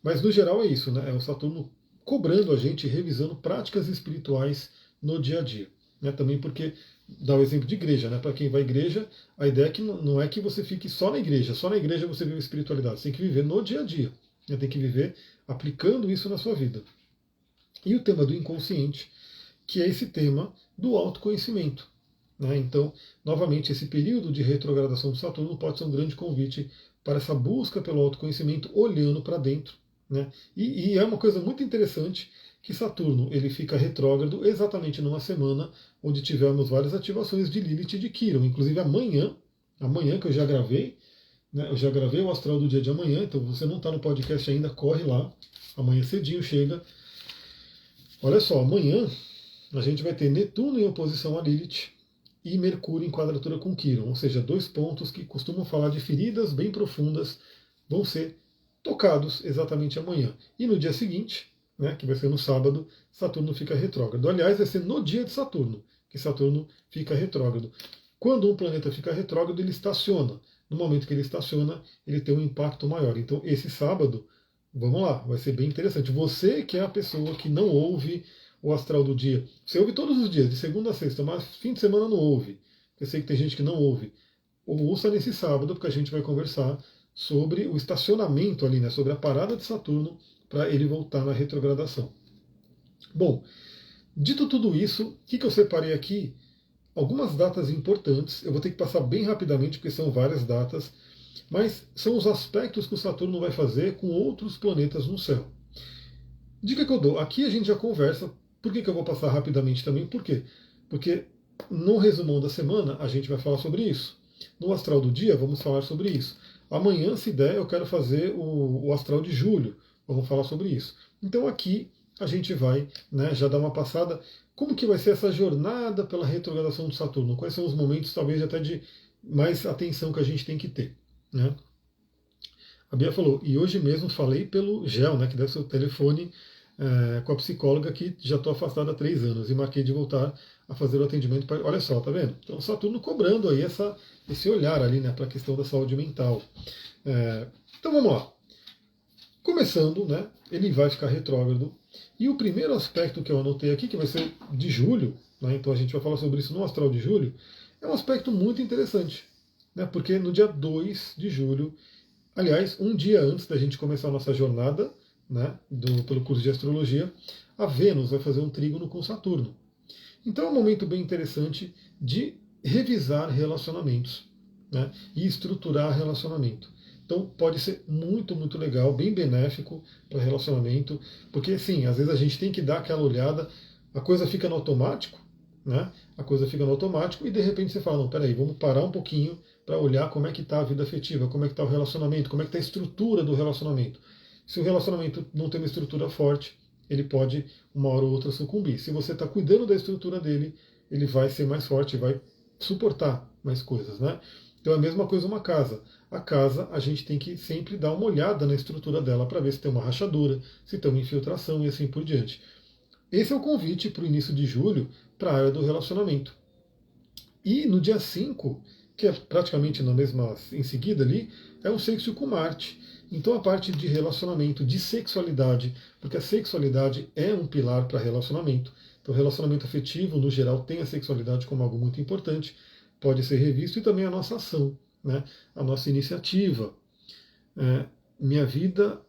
S1: Mas no geral é isso, né? É o Saturno cobrando a gente, revisando práticas espirituais no dia a dia. Né? Também porque dá o exemplo de igreja, né? Para quem vai à igreja, a ideia é que não é que você fique só na igreja você vive a espiritualidade, você tem que viver no dia a dia, né? Tem que viver aplicando isso na sua vida. E o tema do inconsciente, que é esse tema do autoconhecimento. Né? Então, novamente, esse período de retrogradação do Saturno pode ser um grande convite para essa busca pelo autoconhecimento, olhando para dentro. Né? E é uma coisa muito interessante que Saturno ele fica retrógrado exatamente numa semana onde tivemos várias ativações de Lilith e de Quiron. Inclusive amanhã que eu já gravei, né, eu já gravei o astral do dia de amanhã, então você não está no podcast ainda, corre lá, amanhã cedinho chega. Olha só, amanhã a gente vai ter Netuno em oposição a Lilith e Mercúrio em quadratura com Quiron, ou seja, 2 pontos que costumam falar de feridas bem profundas, vão ser tocados exatamente amanhã. E no dia seguinte, né, que vai ser no sábado, Saturno fica retrógrado. Aliás, vai ser no dia de Saturno que Saturno fica retrógrado. Quando um planeta fica retrógrado, ele estaciona. No momento que ele estaciona, ele tem um impacto maior. Então, esse sábado, vamos lá, vai ser bem interessante. Você que é a pessoa que não ouve o astral do dia, você ouve todos os dias, de segunda a sexta, mas fim de semana não ouve. Eu sei que tem gente que não ouve. Ouça nesse sábado, porque a gente vai conversar sobre o estacionamento ali, né, sobre a parada de Saturno para ele voltar na retrogradação. Bom, dito tudo isso, o que eu separei aqui? Algumas datas importantes, eu vou ter que passar bem rapidamente, porque são várias datas, mas são os aspectos que o Saturno vai fazer com outros planetas no céu. Dica que eu dou, aqui a gente já conversa, por que eu vou passar rapidamente também? Por quê? Porque no resumão da semana a gente vai falar sobre isso. No astral do dia, vamos falar sobre isso. Amanhã, se der, eu quero fazer o astral de julho, vamos falar sobre isso. Então aqui a gente vai, né, já dar uma passada. Como que vai ser essa jornada pela retrogradação do Saturno? Quais são os momentos, talvez, até de mais atenção que a gente tem que ter? Né? A Bia falou, e hoje mesmo falei pelo GEL, né, que deve ser o telefone, com a psicóloga que já estou afastada há 3 anos e marquei de voltar a fazer o atendimento. Olha só, tá vendo? Então Saturno cobrando aí esse olhar ali, né, para a questão da saúde mental. Então vamos lá. Começando, né, ele vai ficar retrógrado. E o primeiro aspecto que eu anotei aqui, que vai ser de julho, né, então a gente vai falar sobre isso no astral de julho, é um aspecto muito interessante. Né, porque no dia 2 de julho, aliás, um dia antes da gente começar a nossa jornada, né, pelo curso de astrologia, a Vênus vai fazer um trígono com Saturno. Então é um momento bem interessante de revisar relacionamentos, né, e estruturar relacionamento. Então pode ser muito, muito legal, bem benéfico para relacionamento, porque sim, às vezes a gente tem que dar aquela olhada, a coisa fica no automático, né? A coisa fica no automático e de repente você fala, não, peraí, vamos parar um pouquinho para olhar como é que está a vida afetiva, como é que está o relacionamento, como é que está a estrutura do relacionamento. Se o relacionamento não tem uma estrutura forte, ele pode, uma hora ou outra, sucumbir. Se você está cuidando da estrutura dele, ele vai ser mais forte, vai suportar mais coisas, né? Então é a mesma coisa uma casa. A casa, a gente tem que sempre dar uma olhada na estrutura dela para ver se tem uma rachadura, se tem uma infiltração e assim por diante. Esse é o convite para o início de julho para a área do relacionamento. E no dia 5, que é praticamente na mesma em seguida ali, é um sexto com Marte. Então a parte de relacionamento, de sexualidade, porque a sexualidade é um pilar para relacionamento. Então o relacionamento afetivo, no geral, tem a sexualidade como algo muito importante, pode ser revisto, e também a nossa ação, né? A nossa iniciativa. Minha vida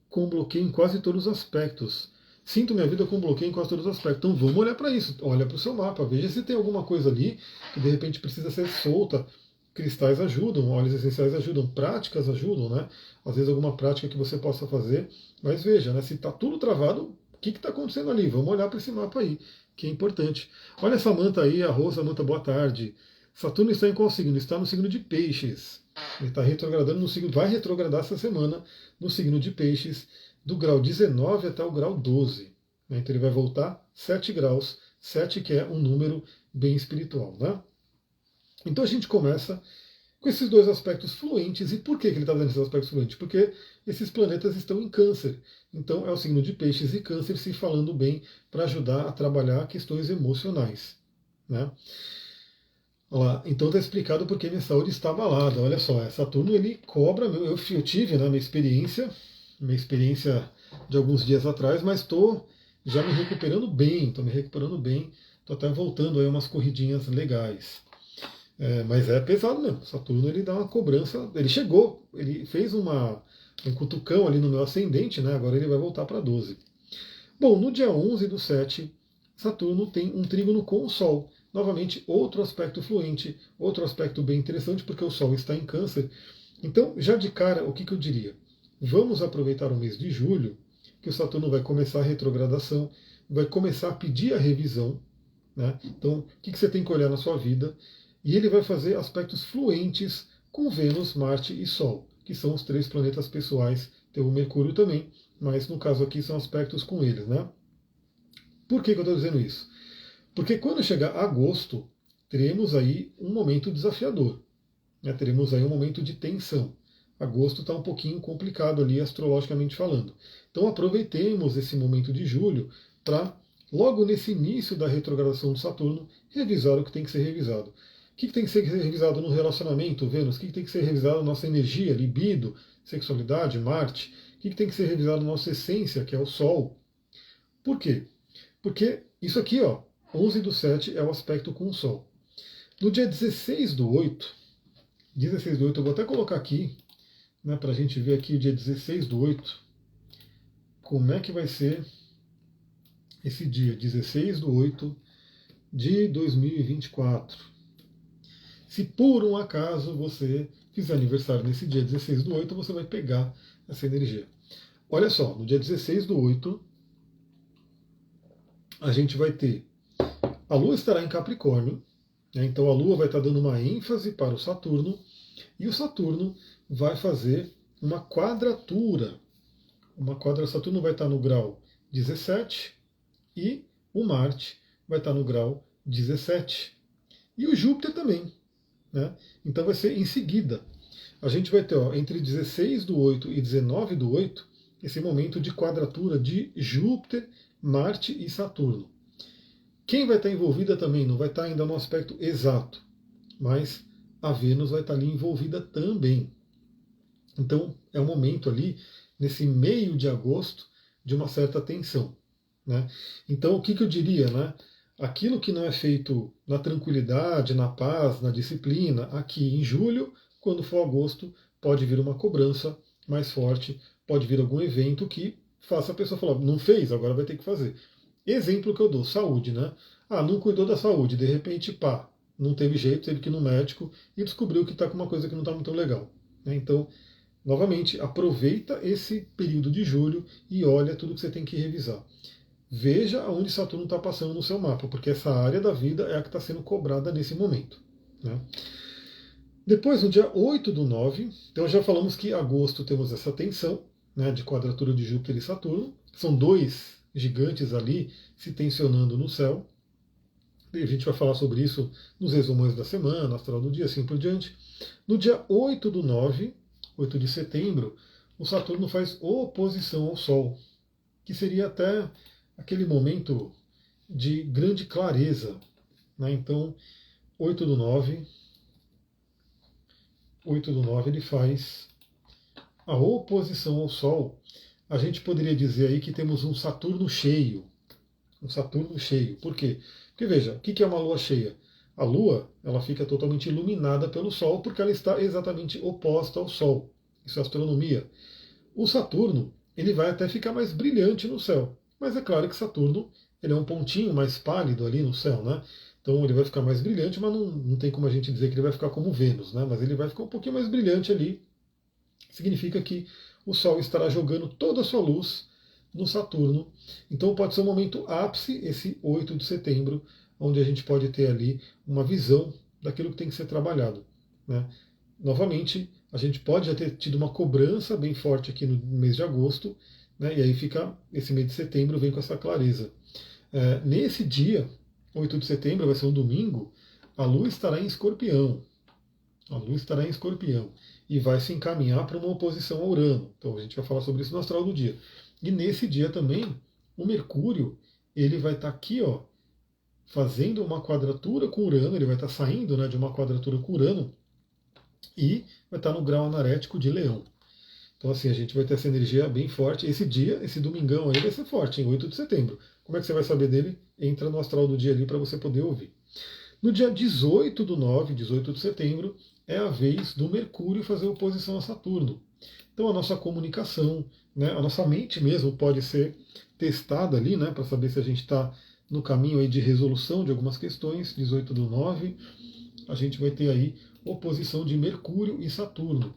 S1: com bloqueio em quase todos os aspectos. Sinto minha vida com bloqueio em quase todos os aspectos. Então vamos olhar para isso. Olha para o seu mapa, veja se tem alguma coisa ali que de repente precisa ser solta. Cristais ajudam, óleos essenciais ajudam, práticas ajudam, né? Às vezes alguma prática que você possa fazer. Mas veja, né? Se está tudo travado, o que está acontecendo ali? Vamos olhar para esse mapa aí, que é importante. Olha essa manta aí, a Rosa Manta, boa tarde. Saturno está em qual signo? Está no signo de Peixes. Ele está retrogradando no signo, vai retrogradar essa semana no signo de Peixes, do grau 19 até o grau 12. Né? Então ele vai voltar 7 graus, 7 que é um número bem espiritual. Né? Então a gente começa com esses dois aspectos fluentes. E por que ele está dando esses aspectos fluentes? Porque esses planetas estão em Câncer. Então é o signo de Peixes e Câncer se falando bem para ajudar a trabalhar questões emocionais. Né? Olha lá, então está explicado porque minha saúde está abalada. Olha só, Saturno ele cobra. Eu tive, né, minha experiência de alguns dias atrás, mas estou já me recuperando bem. Estou me recuperando bem. Estou até voltando aí umas corridinhas legais. Mas é pesado mesmo. Saturno ele dá uma cobrança. Ele chegou, ele fez um cutucão ali no meu ascendente, né? Agora ele vai voltar para 12. Bom, no dia 11 do 7, Saturno tem um trígono com o Sol. Novamente, outro aspecto fluente, outro aspecto bem interessante, porque o Sol está em Câncer. Então, já de cara, o que eu diria? Vamos aproveitar o mês de julho, que o Saturno vai começar a retrogradação, vai começar a pedir a revisão. Né? Então, o que você tem que olhar na sua vida? E ele vai fazer aspectos fluentes com Vênus, Marte e Sol, que são os 3 planetas pessoais. Tem o Mercúrio também, mas no caso aqui são aspectos com eles. Né? Por que eu estou dizendo isso? Porque quando chegar agosto, teremos aí um momento desafiador. Né? Teremos aí um momento de tensão. agosto está um pouquinho complicado ali, astrologicamente falando. Então aproveitemos esse momento de julho para, logo nesse início da retrogradação do Saturno, revisar o que tem que ser revisado. O que tem que ser revisado no relacionamento, Vênus? O que tem que ser revisado na nossa energia, libido, sexualidade, Marte? O que tem que ser revisado na nossa essência, que é o Sol? Por quê? Porque isso aqui, ó, 11/7 é o aspecto com o Sol. No dia 16/8, 16/8, eu vou até colocar aqui, né, para a gente ver aqui o dia 16/8, como é que vai ser esse dia, 16/8 de 2024. Se por um acaso você fizer aniversário nesse dia 16/8, você vai pegar essa energia. Olha só, no dia 16/8, a gente vai ter. A Lua estará em Capricórnio, né, então a Lua vai estar dando uma ênfase para o Saturno, e o Saturno vai fazer uma quadratura. Saturno vai estar no grau 17 e o Marte vai estar no grau 17. E o Júpiter também. Né? Então vai ser em seguida. A gente vai ter, ó, entre 16/8 e 19/8 esse momento de quadratura de Júpiter, Marte e Saturno. Quem vai estar envolvida também não vai estar ainda no aspecto exato, mas a Vênus vai estar ali envolvida também. Então é um momento ali, nesse meio de agosto, de uma certa tensão. Né? Então o que eu diria? Né? Aquilo que não é feito na tranquilidade, na paz, na disciplina, aqui em julho, quando for agosto, pode vir uma cobrança mais forte, pode vir algum evento que faça a pessoa falar, não fez, agora vai ter que fazer. Exemplo que eu dou, saúde, né? Ah, não cuidou da saúde, de repente, pá, não teve jeito, teve que ir no médico e descobriu que está com uma coisa que não está muito legal. Né? Então, novamente, aproveita esse período de julho e olha tudo que você tem que revisar. Veja aonde Saturno está passando no seu mapa, porque essa área da vida é a que está sendo cobrada nesse momento. Né? Depois, no dia 8/9, então já falamos que em agosto temos essa tensão, né, de quadratura de Júpiter e Saturno. São dois gigantes ali se tensionando no céu. E a gente vai falar sobre isso nos resumões da semana, astral do dia, assim por diante. No dia 8/9, 8 de setembro, o Saturno faz oposição ao Sol, que seria até aquele momento de grande clareza. Né? Então, 8/9, ele faz a oposição ao Sol. A gente poderia dizer aí que temos um Saturno cheio. Um Saturno cheio. Por quê? Porque veja, o que é uma lua cheia? A lua, ela fica totalmente iluminada pelo Sol porque ela está exatamente oposta ao Sol. Isso é astronomia. O Saturno, ele vai até ficar mais brilhante no céu. Mas é claro que Saturno, ele é um pontinho mais pálido ali no céu, né? Então ele vai ficar mais brilhante, mas não tem como a gente dizer que ele vai ficar como Vênus, né? Mas ele vai ficar um pouquinho mais brilhante ali. Significa que o Sol estará jogando toda a sua luz no Saturno. Então pode ser um momento ápice, esse 8 de setembro, onde a gente pode ter ali uma visão daquilo que tem que ser trabalhado. Né? Novamente, a gente pode já ter tido uma cobrança bem forte aqui no mês de agosto, né? E aí fica esse mês de setembro vem com essa clareza. Nesse dia, 8 de setembro, vai ser um domingo, a Lua estará em Escorpião. A Lua estará em Escorpião e vai se encaminhar para uma oposição a Urano. Então a gente vai falar sobre isso no astral do dia. E nesse dia também, o Mercúrio, ele vai estar aqui, ó, fazendo uma quadratura com Urano, ele vai estar saindo, né, de uma quadratura com Urano e vai estar no grau anarético de Leão. Então assim, a gente vai ter essa energia bem forte. Esse dia, esse domingão aí vai ser forte, em 8 de setembro. Como é que você vai saber dele? Entra no astral do dia ali para você poder ouvir. No dia 18/9, 18 de setembro, é a vez do Mercúrio fazer oposição a Saturno. Então a nossa comunicação, né, a nossa mente mesmo pode ser testada ali, né, para saber se a gente está no caminho aí de resolução de algumas questões. 18/9, a gente vai ter aí oposição de Mercúrio e Saturno.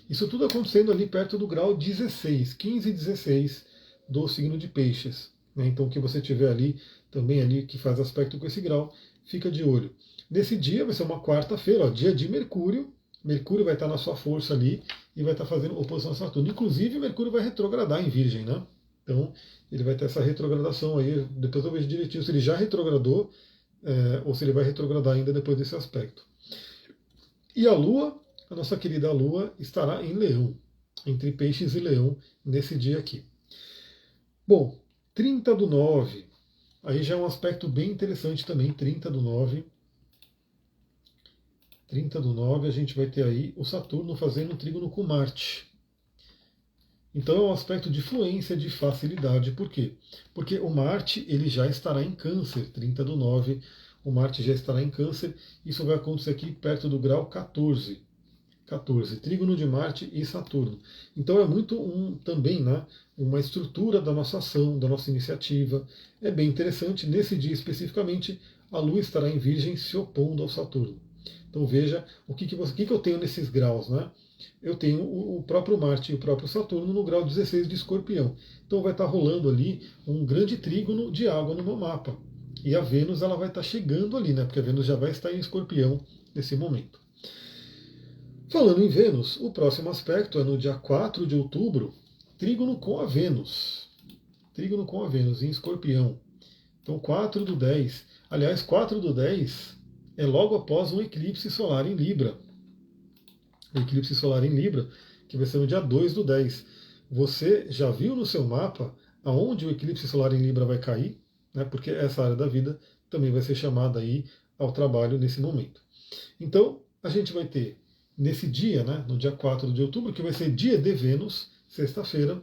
S1: Isso tudo acontecendo ali perto do grau 16, 15 e 16 do signo de Peixes. Né? Então o que você tiver ali, também ali que faz aspecto com esse grau, fica de olho. Nesse dia vai ser uma quarta-feira, dia de Mercúrio. Mercúrio vai estar na sua força ali e vai estar fazendo oposição a Saturno. Inclusive, Mercúrio vai retrogradar em Virgem, né? Então, ele vai ter essa retrogradação aí. Depois eu vejo direitinho se ele já retrogradou ou se ele vai retrogradar ainda depois desse aspecto. E a Lua a nossa querida Lua estará em Leão, entre Peixes e Leão, nesse dia aqui. Bom, 30/9, aí já é um aspecto bem interessante também, 30/9. 30/9 a gente vai ter aí o Saturno fazendo um trígono com Marte. Então é um aspecto de fluência, de facilidade. Por quê? Porque o Marte ele já estará em Câncer, 30/9, o Marte já estará em Câncer. Isso vai acontecer aqui perto do grau 14. 14, trígono de Marte e Saturno. Então é muito também, né, uma estrutura da nossa ação, da nossa iniciativa. É bem interessante, nesse dia especificamente, a Lua estará em Virgem se opondo ao Saturno. Então veja o que eu tenho nesses graus, né? Eu tenho o próprio Marte e o próprio Saturno no grau 16 de Escorpião. Então vai estar rolando ali um grande trígono de água no meu mapa. E a Vênus ela vai estar chegando ali, né? Porque a Vênus já vai estar em Escorpião nesse momento. Falando em Vênus, o próximo aspecto é no dia 4 de outubro, trígono com a Vênus. Trígono com a Vênus em Escorpião. Então 4/10. Aliás, 4/10 é logo após um eclipse solar em Libra. O eclipse solar em Libra, que vai ser no dia 2/10. Você já viu no seu mapa aonde o eclipse solar em Libra vai cair? Né? Porque essa área da vida também vai ser chamada aí ao trabalho nesse momento. Então, a gente vai ter nesse dia, né, no dia 4 de outubro, que vai ser dia de Vênus, sexta-feira,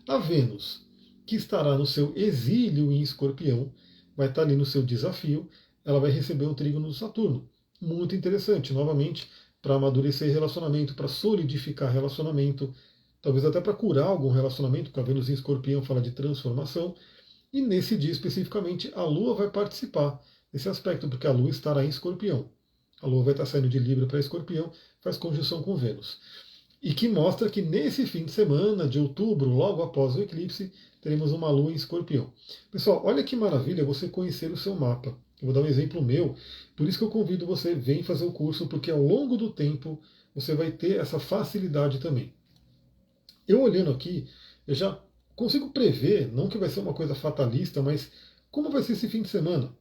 S1: a Vênus, que estará no seu exílio em Escorpião, vai estar ali no seu desafio, ela vai receber um trígono do Saturno. Muito interessante, novamente, para amadurecer relacionamento, para solidificar relacionamento, talvez até para curar algum relacionamento, porque a Vênus em Escorpião fala de transformação, e nesse dia especificamente a Lua vai participar desse aspecto, porque a Lua estará em Escorpião. A Lua vai estar saindo de Libra para Escorpião, faz conjunção com Vênus. E que mostra que nesse fim de semana de outubro, logo após o eclipse, teremos uma Lua em Escorpião. Pessoal, olha que maravilha você conhecer o seu mapa. Eu vou dar um exemplo meu, por isso que eu convido você, vem fazer o curso, porque ao longo do tempo você vai ter essa facilidade também. Eu olhando aqui, eu já consigo prever, não que vai ser uma coisa fatalista, mas como vai ser esse fim de semana.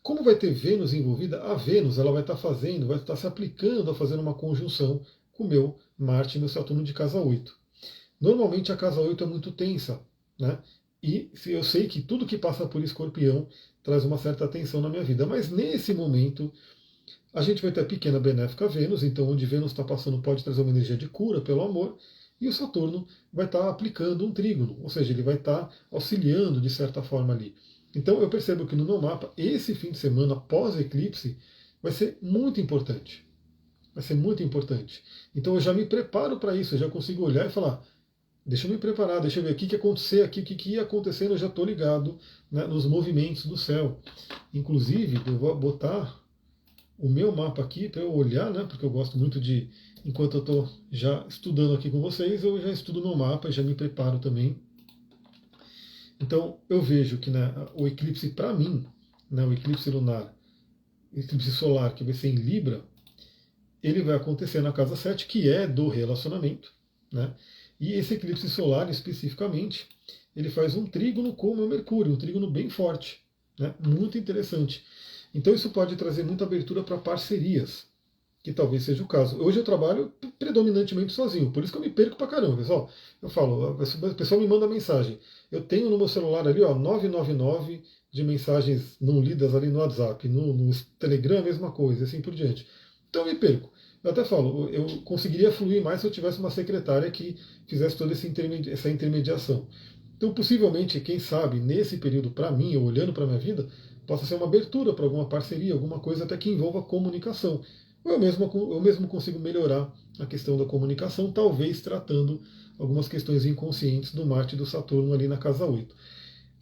S1: Como vai ter Vênus envolvida, a Vênus ela vai estar fazendo, vai estar se aplicando a fazer uma conjunção com o meu Marte e meu Saturno de casa 8. Normalmente a casa 8 é muito tensa, né? E eu sei que tudo que passa por Escorpião traz uma certa tensão na minha vida, mas nesse momento a gente vai ter a pequena benéfica Vênus, então onde Vênus está passando pode trazer uma energia de cura pelo amor, e o Saturno vai estar aplicando um trígono, ou seja, ele vai estar auxiliando de certa forma ali. Então eu percebo que no meu mapa, esse fim de semana pós-eclipse vai ser muito importante. Vai ser muito importante. Então eu já me preparo para isso, eu já consigo olhar e falar, deixa eu me preparar, deixa eu ver o que acontecer aqui, o que ia acontecendo, eu já estou ligado, né, nos movimentos do céu. Inclusive, eu vou botar o meu mapa aqui para eu olhar, né, porque eu gosto muito de, enquanto eu estou já estudando aqui com vocês, eu já estudo meu mapa e já me preparo também. Então eu vejo que, né, o eclipse para mim, né, o eclipse lunar, eclipse solar que vai ser em Libra, ele vai acontecer na casa 7, que é do relacionamento, né? E esse eclipse solar especificamente, ele faz um trígono com o meu Mercúrio, um trígono bem forte, né? Muito interessante. Então isso pode trazer muita abertura para parcerias, que talvez seja o caso. Hoje eu trabalho predominantemente sozinho, por isso que eu me perco pra caramba, pessoal. Eu falo, o pessoal me manda mensagem. Eu tenho no meu celular ali, ó, 999 de mensagens não lidas ali no WhatsApp, no Telegram, a mesma coisa, assim por diante. Então eu me perco. Eu até falo, eu conseguiria fluir mais se eu tivesse uma secretária que fizesse toda essa intermediação. Então, possivelmente, quem sabe, nesse período, para mim, eu olhando para a minha vida, possa ser uma abertura para alguma parceria, alguma coisa até que envolva comunicação. Ou eu mesmo consigo melhorar a questão da comunicação, talvez tratando algumas questões inconscientes do Marte e do Saturno ali na casa 8.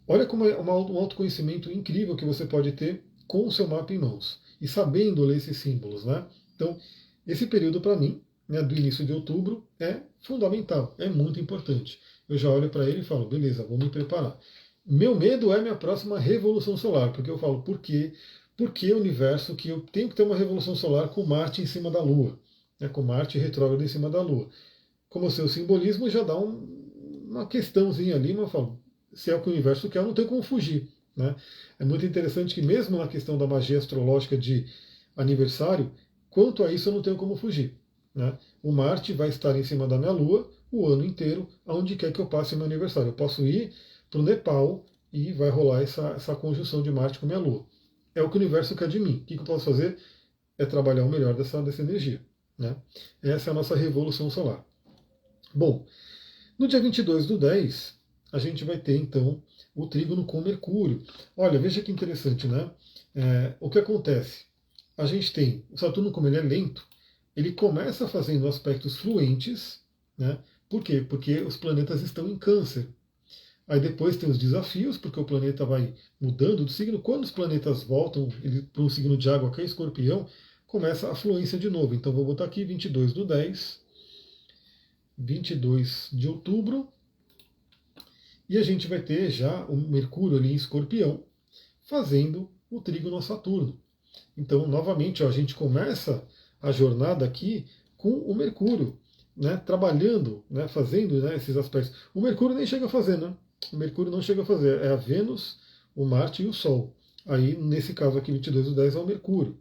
S1: Olha como é um autoconhecimento incrível que você pode ter com o seu mapa em mãos e sabendo ler esses símbolos, né? Então, esse período para mim, né, do início de outubro, é fundamental, é muito importante. Eu já olho para ele e falo, beleza, vou me preparar. Meu medo é minha próxima revolução solar, porque eu falo, por quê? Porque o universo que eu tenho que ter uma revolução solar com Marte em cima da Lua, né, com Marte retrógrado em cima da Lua. Como o seu simbolismo já dá uma questãozinha ali, mas eu falo, se é o que o universo quer, eu não tenho como fugir. Né? É muito interessante que mesmo na questão da magia astrológica de aniversário, quanto a isso eu não tenho como fugir. né? O Marte vai estar em cima da minha Lua o ano inteiro, aonde quer que eu passe meu aniversário. Eu posso ir para o Nepal e vai rolar essa conjunção de Marte com minha Lua. É o que o universo quer de mim. O que eu posso fazer? É trabalhar o melhor dessa energia. Né? Essa é a nossa revolução solar. Bom, no dia 22/10, a gente vai ter então o trígono com Mercúrio. Olha, veja que interessante, né? O que acontece? A gente tem o Saturno, como ele é lento, ele começa fazendo aspectos fluentes, né? Por quê? Porque os planetas estão em Câncer. Aí depois tem os desafios, porque o planeta vai mudando de signo. Quando os planetas voltam para um signo de água, que é Escorpião, começa a fluência de novo. Então vou botar aqui 22/10, 22 de outubro, e a gente vai ter já o Mercúrio ali em Escorpião, fazendo o trígono a Saturno. Então, novamente, ó, a gente começa a jornada aqui com o Mercúrio, né, trabalhando, né, fazendo, né, esses aspectos. O Mercúrio nem chega a fazer, né? O Mercúrio não chega a fazer, é a Vênus, o Marte e o Sol. Aí, nesse caso aqui, 22/10 é o Mercúrio.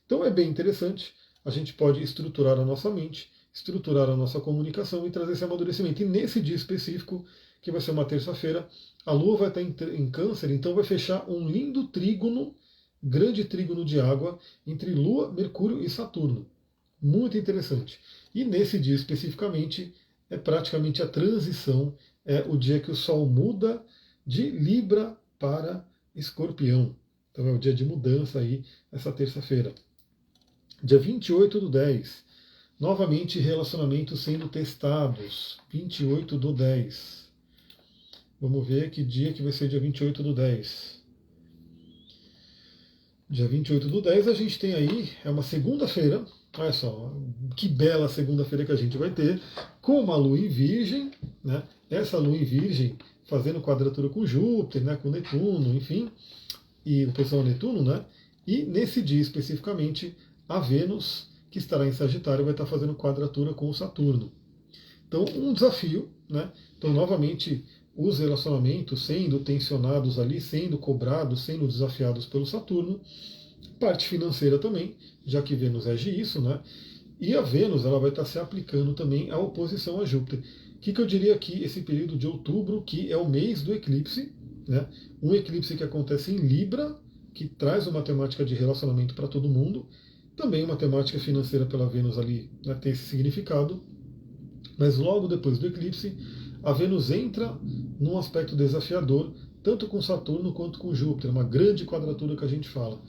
S1: Então é bem interessante, a gente pode estruturar a nossa mente, estruturar a nossa comunicação e trazer esse amadurecimento. E nesse dia específico, que vai ser uma terça-feira, a Lua vai estar em Câncer, então vai fechar um lindo trígono, grande trígono de água, entre Lua, Mercúrio e Saturno. Muito interessante. E nesse dia especificamente, é praticamente a transição, é o dia que o Sol muda de Libra para Escorpião. Então é o dia de mudança aí, essa terça-feira. Dia 28/10, novamente relacionamentos sendo testados. 28/10. Vamos ver que dia que vai ser dia 28/10. Dia 28/10 a gente tem aí, é uma segunda-feira, olha só, que bela segunda-feira que a gente vai ter, com uma lua em Virgem, né? Essa lua em Virgem fazendo quadratura com Júpiter, né? Com Netuno, enfim, e oposição a Netuno, né? E nesse dia especificamente, a Vênus, que estará em Sagitário, vai estar fazendo quadratura com o Saturno. Então, um desafio, né? Então, novamente, os relacionamentos sendo tensionados ali, sendo cobrados, sendo desafiados pelo Saturno. Parte financeira também, já que Vênus rege isso, né? E a Vênus ela vai estar se aplicando também à oposição a Júpiter. O que eu diria aqui, esse período de outubro, que é o mês do eclipse, né? Um eclipse que acontece em Libra, que traz uma temática de relacionamento para todo mundo, também uma temática financeira pela Vênus ali, né, tem esse significado, mas logo depois do eclipse, a Vênus entra num aspecto desafiador, tanto com Saturno quanto com Júpiter, uma grande quadratura que a gente fala.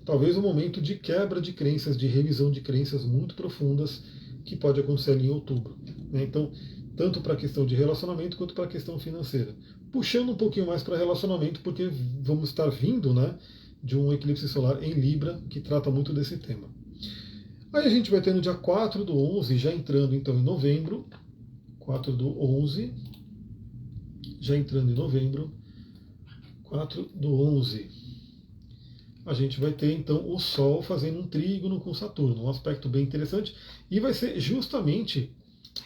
S1: Talvez um momento de quebra de crenças, de revisão de crenças muito profundas, que pode acontecer ali em outubro. Né? Então, tanto para a questão de relacionamento quanto para a questão financeira. Puxando um pouquinho mais para relacionamento, porque vamos estar vindo, né, de um eclipse solar em Libra, que trata muito desse tema. Aí a gente vai ter no dia 4/11, já entrando então em novembro, 4/11, já entrando em novembro, 4/11, a gente vai ter então o Sol fazendo um trígono com Saturno, um aspecto bem interessante, e vai ser justamente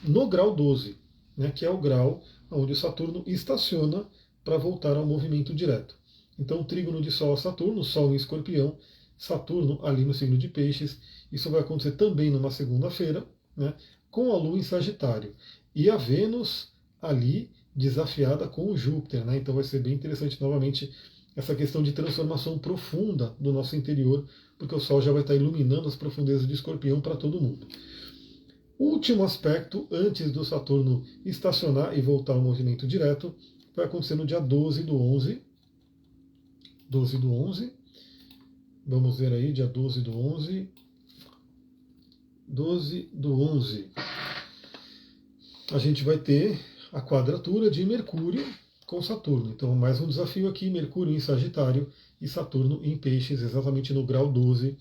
S1: no grau 12, né, que é o grau onde o Saturno estaciona para voltar ao movimento direto. Então, trígono de Sol a Saturno, Sol em Escorpião, Saturno ali no signo de Peixes. Isso vai acontecer também numa segunda-feira, né, com a Lua em Sagitário. E a Vênus ali desafiada com o Júpiter. Né, então vai ser bem interessante novamente essa questão de transformação profunda do nosso interior, porque o Sol já vai estar iluminando as profundezas de Escorpião para todo mundo. Último aspecto, antes do Saturno estacionar e voltar ao movimento direto, vai acontecer no dia 12/11. 12/11. Vamos ver aí, dia 12/11. 12/11. A gente vai ter a quadratura de Mercúrio com Saturno. Então, mais um desafio aqui, Mercúrio em Sagitário e Saturno em Peixes, exatamente no grau 12.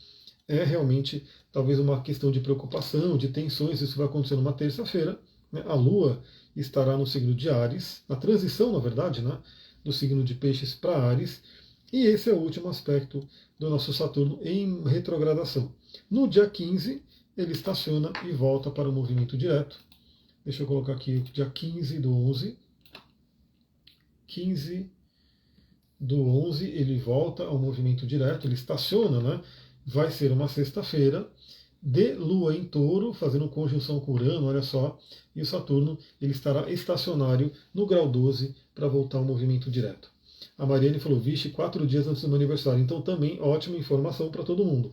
S1: É realmente talvez uma questão de preocupação, de tensões, isso vai acontecer numa terça-feira. Né? A Lua estará no signo de Áries, na transição, na verdade, né? Do signo de Peixes para Áries. E esse é o último aspecto do nosso Saturno em retrogradação. No dia 15, ele estaciona e volta para o movimento direto. Deixa eu colocar aqui dia 15/11. 15/11 ele volta ao movimento direto, ele estaciona, né? Vai ser uma sexta-feira. de Lua em Touro, fazendo conjunção com Urano, olha só, e o Saturno ele estará estacionário no grau 12 para voltar ao movimento direto. A Mariane falou, vixe, 4 dias antes do meu aniversário, então também ótima informação para todo mundo.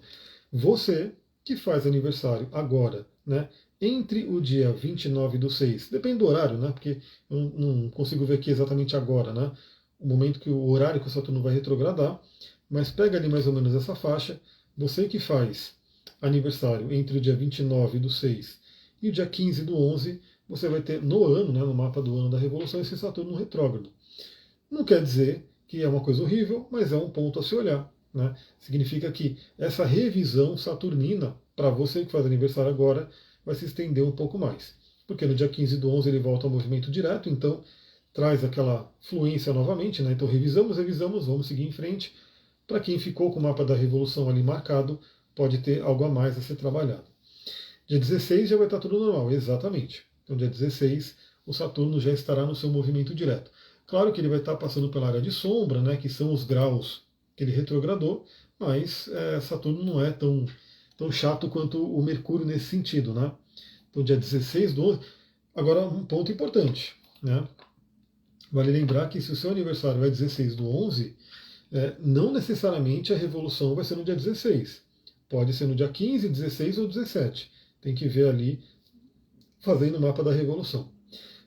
S1: Você que faz aniversário agora, né, entre o dia 29/6, depende do horário, né, porque eu não consigo ver aqui exatamente agora, né, o momento que o horário que o Saturno vai retrogradar, mas pega ali mais ou menos essa faixa, você que faz aniversário entre o dia 29/6 e o dia 15/11, você vai ter no ano, né, no mapa do ano da Revolução, esse Saturno retrógrado. Não quer dizer que é uma coisa horrível, mas é um ponto a se olhar. Né? Significa que essa revisão saturnina, para você que faz aniversário agora, vai se estender um pouco mais. Porque no dia 15/11 ele volta ao movimento direto, então traz aquela fluência novamente. Né? Então revisamos, vamos seguir em frente. Para quem ficou com o mapa da Revolução ali marcado, pode ter algo a mais a ser trabalhado. Dia 16 já vai estar tudo normal, exatamente. Então, dia 16, o Saturno já estará no seu movimento direto. Claro que ele vai estar passando pela área de sombra, né, que são os graus que ele retrogradou, mas Saturno não é tão chato quanto o Mercúrio nesse sentido. Né? Então, dia 16/11. Agora, um ponto importante. Né? Vale lembrar que se o seu aniversário é 16/11, não necessariamente a revolução vai ser no dia 16. Pode ser no dia 15, 16 ou 17. Tem que ver ali, fazendo o mapa da revolução.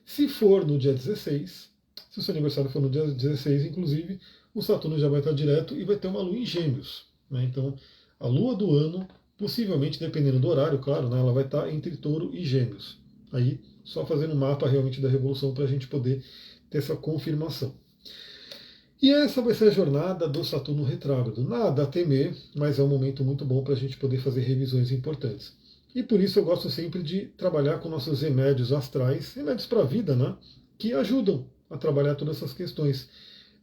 S1: Se for no dia 16, se o seu aniversário for no dia 16, inclusive, o Saturno já vai estar direto e vai ter uma lua em Gêmeos. Né? Então, a lua do ano, possivelmente, dependendo do horário, claro, né, ela vai estar entre Touro e Gêmeos. Aí, só fazendo o mapa realmente da revolução para a gente poder ter essa confirmação. E essa vai ser a jornada do Saturno retrógrado. Nada a temer, mas é um momento muito bom para a gente poder fazer revisões importantes. E por isso eu gosto sempre de trabalhar com nossos remédios astrais, remédios para a vida, né? Que ajudam a trabalhar todas essas questões.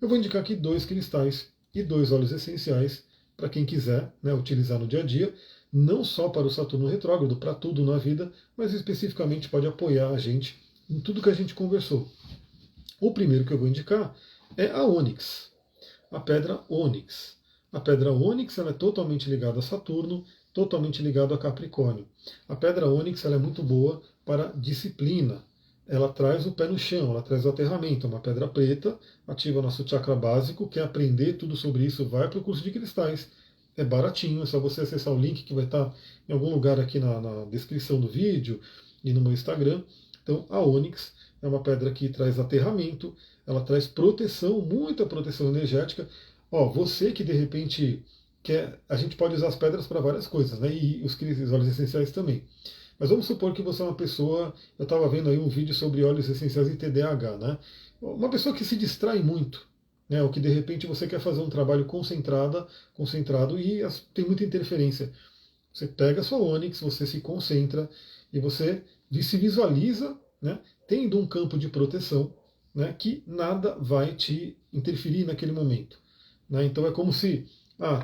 S1: Eu vou indicar aqui 2 cristais e 2 óleos essenciais para quem quiser, né, utilizar no dia a dia, não só para o Saturno retrógrado, para tudo na vida, mas especificamente pode apoiar a gente em tudo que a gente conversou. O primeiro que eu vou indicar é a ônix, a pedra ônix. A pedra ônix ela é totalmente ligada a Saturno, totalmente ligada a Capricórnio. A pedra ônix ela é muito boa para disciplina. Ela traz o pé no chão, ela traz o aterramento. É uma pedra preta, ativa nosso chakra básico. Quer aprender tudo sobre isso, vai para o curso de cristais. É baratinho, é só você acessar o link que vai estar em algum lugar aqui na descrição do vídeo e no meu Instagram. Então, a ônix é uma pedra que traz aterramento, ela traz proteção, muita proteção energética. Ó, você que de repente quer, a gente pode usar as pedras para várias coisas, né? E os óleos essenciais também. Mas vamos supor que você é uma pessoa, eu estava vendo aí um vídeo sobre óleos essenciais e TDAH, né? Uma pessoa que se distrai muito, né? Ou que de repente você quer fazer um trabalho concentrado e tem muita interferência. Você pega a sua ônix, você se concentra e você se visualiza, né, tendo um campo de proteção, né, que nada vai te interferir naquele momento. Né? Então é como se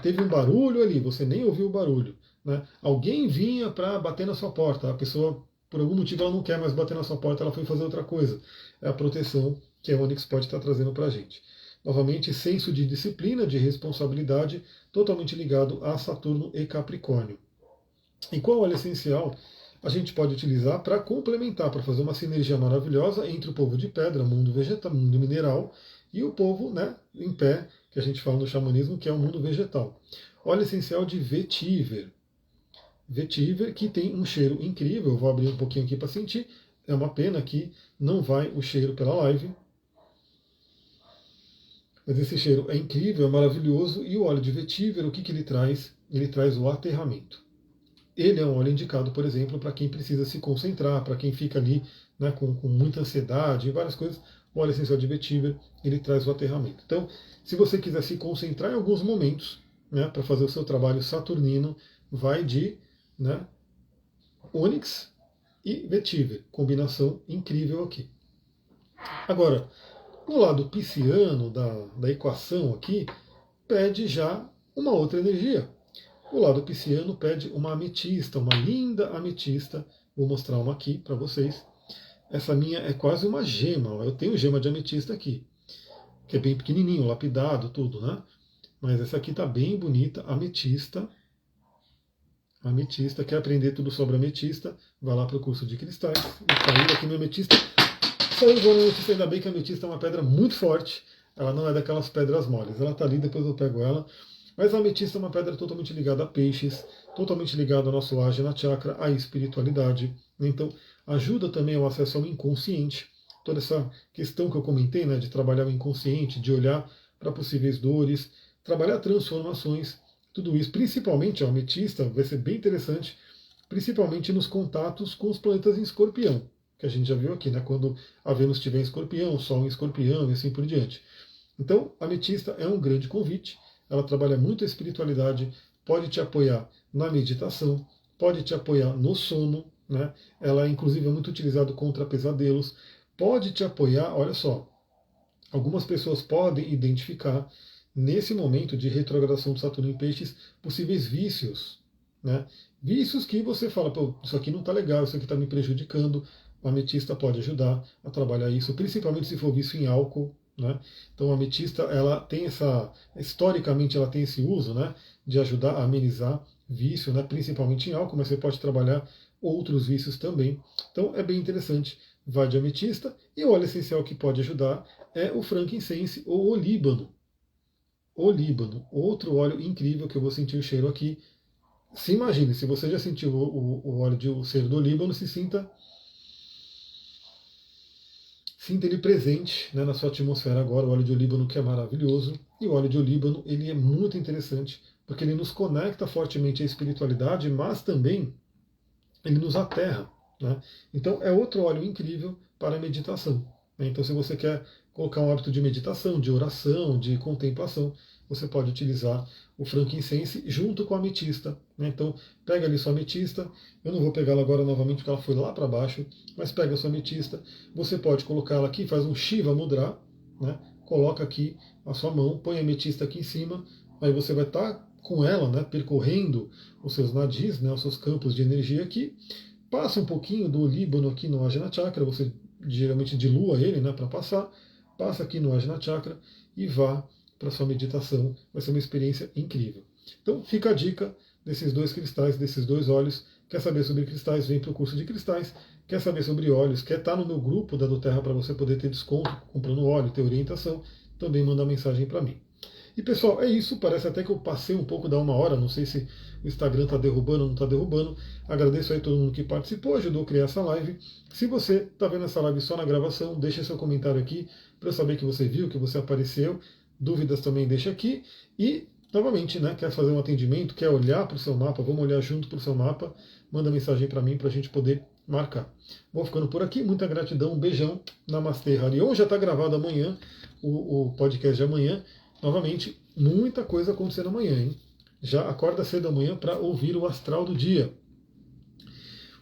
S1: teve um barulho ali, você nem ouviu o barulho. Né? Alguém vinha para bater na sua porta, a pessoa, por algum motivo, ela não quer mais bater na sua porta, ela foi fazer outra coisa. É a proteção que a Onyx pode estar trazendo para a gente. Novamente, senso de disciplina, de responsabilidade, totalmente ligado a Saturno e Capricórnio. E qual óleo essencial a gente pode utilizar para complementar, para fazer uma sinergia maravilhosa entre o povo de pedra, mundo vegetal, mundo mineral, e o povo, né, em pé, que a gente fala no xamanismo, que é o mundo vegetal. Óleo essencial de vetiver. Vetiver, que tem um cheiro incrível, eu vou abrir um pouquinho aqui para sentir. É uma pena que não vai o cheiro pela live. Mas esse cheiro é incrível, é maravilhoso. E o óleo de vetiver, o que ele traz? Ele traz o aterramento. Ele é um óleo indicado, por exemplo, para quem precisa se concentrar, para quem fica ali, né, com muita ansiedade e várias coisas. O óleo essencial de vetiver, ele traz o aterramento. Então, se você quiser se concentrar em alguns momentos, né, para fazer o seu trabalho saturnino, vai de, né, ônix e vetiver. Combinação incrível aqui. Agora, no lado pisciano da equação aqui, pede já uma outra energia. O lado pisciano pede uma ametista, uma linda ametista. Vou mostrar uma aqui para vocês. Essa minha é quase uma gema. Eu tenho gema de ametista aqui, que é bem pequenininho, lapidado, tudo, né? Mas essa aqui está bem bonita, ametista. Ametista, quer aprender tudo sobre ametista? Vai lá para o curso de cristais. E caiu aqui no ametista. Saiu igual no ametista, ainda bem que a ametista é uma pedra muito forte. Ela não é daquelas pedras moles. Ela está ali, depois eu pego ela. Mas a ametista é uma pedra totalmente ligada a peixes, totalmente ligada ao nosso Ajna Chakra, à espiritualidade. Então, ajuda também ao acesso ao inconsciente. Toda essa questão que eu comentei, né, de trabalhar o inconsciente, de olhar para possíveis dores, trabalhar transformações, tudo isso, principalmente a ametista, vai ser bem interessante, principalmente nos contatos com os planetas em escorpião, que a gente já viu aqui, né, quando a Vênus estiver em escorpião, o Sol em escorpião e assim por diante. Então, a ametista é um grande convite, ela trabalha muito a espiritualidade, pode te apoiar na meditação, pode te apoiar no sono, né? Ela inclusive é muito utilizada contra pesadelos, pode te apoiar, olha só, algumas pessoas podem identificar nesse momento de retrogradação de Saturno em Peixes possíveis vícios, né? Vícios que você fala, pô, isso aqui não está legal, isso aqui está me prejudicando. O ametista pode ajudar a trabalhar isso, principalmente se for vício em álcool, né? Então a ametista, ela tem historicamente ela tem esse uso, né, de ajudar a amenizar vício, né, principalmente em álcool, mas você pode trabalhar outros vícios também. Então é bem interessante. Vai de ametista e o óleo essencial que pode ajudar é o frankincense ou o líbano. O líbano, outro óleo incrível que eu vou sentir o cheiro aqui. Se imagine, se você já sentiu o óleo de o cheiro do líbano, sinta ele presente, né, na sua atmosfera agora, o óleo de olíbano que é maravilhoso. E o óleo de olíbano ele é muito interessante, porque ele nos conecta fortemente à espiritualidade, mas também ele nos aterra. Né? Então é outro óleo incrível para a meditação. Né? Então se você quer colocar um hábito de meditação, de oração, de contemplação, você pode utilizar o frankincense junto com a ametista. Né? Então pega ali sua ametista, eu não vou pegá-la agora novamente porque ela foi lá para baixo, mas pega a sua ametista, você pode colocá-la aqui, faz um Shiva Mudra, né? Coloca aqui a sua mão, põe a ametista aqui em cima, aí você vai estar com ela, né, percorrendo os seus nadis, né, os seus campos de energia aqui, passa um pouquinho do líbano aqui no Ajna Chakra, você geralmente dilua ele, né, para passar, passa aqui no Ajna Chakra e vá para sua meditação, vai ser uma experiência incrível. Então fica a dica desses dois cristais, desses dois óleos. Quer saber sobre cristais? Vem para o curso de cristais. Quer saber sobre óleos? Quer estar no meu grupo da do Terra para você poder ter desconto comprando óleo, ter orientação? Também manda mensagem para mim. E pessoal, é isso. Parece até que eu passei um pouco da 1 hora. Não sei se o Instagram está derrubando ou não está derrubando. Agradeço aí todo mundo que participou, ajudou a criar essa live. Se você está vendo essa live só na gravação, deixa seu comentário aqui para eu saber que você viu, que você apareceu. Dúvidas também deixa aqui. E, novamente, né, quer fazer um atendimento, quer olhar para o seu mapa, vamos olhar junto para o seu mapa, manda mensagem para mim para a gente poder marcar. Vou ficando por aqui, muita gratidão, um beijão, Namastê, Harion. Já está gravado amanhã, o podcast de amanhã. Novamente, muita coisa acontecendo amanhã, hein? Já acorda cedo amanhã para ouvir o astral do dia.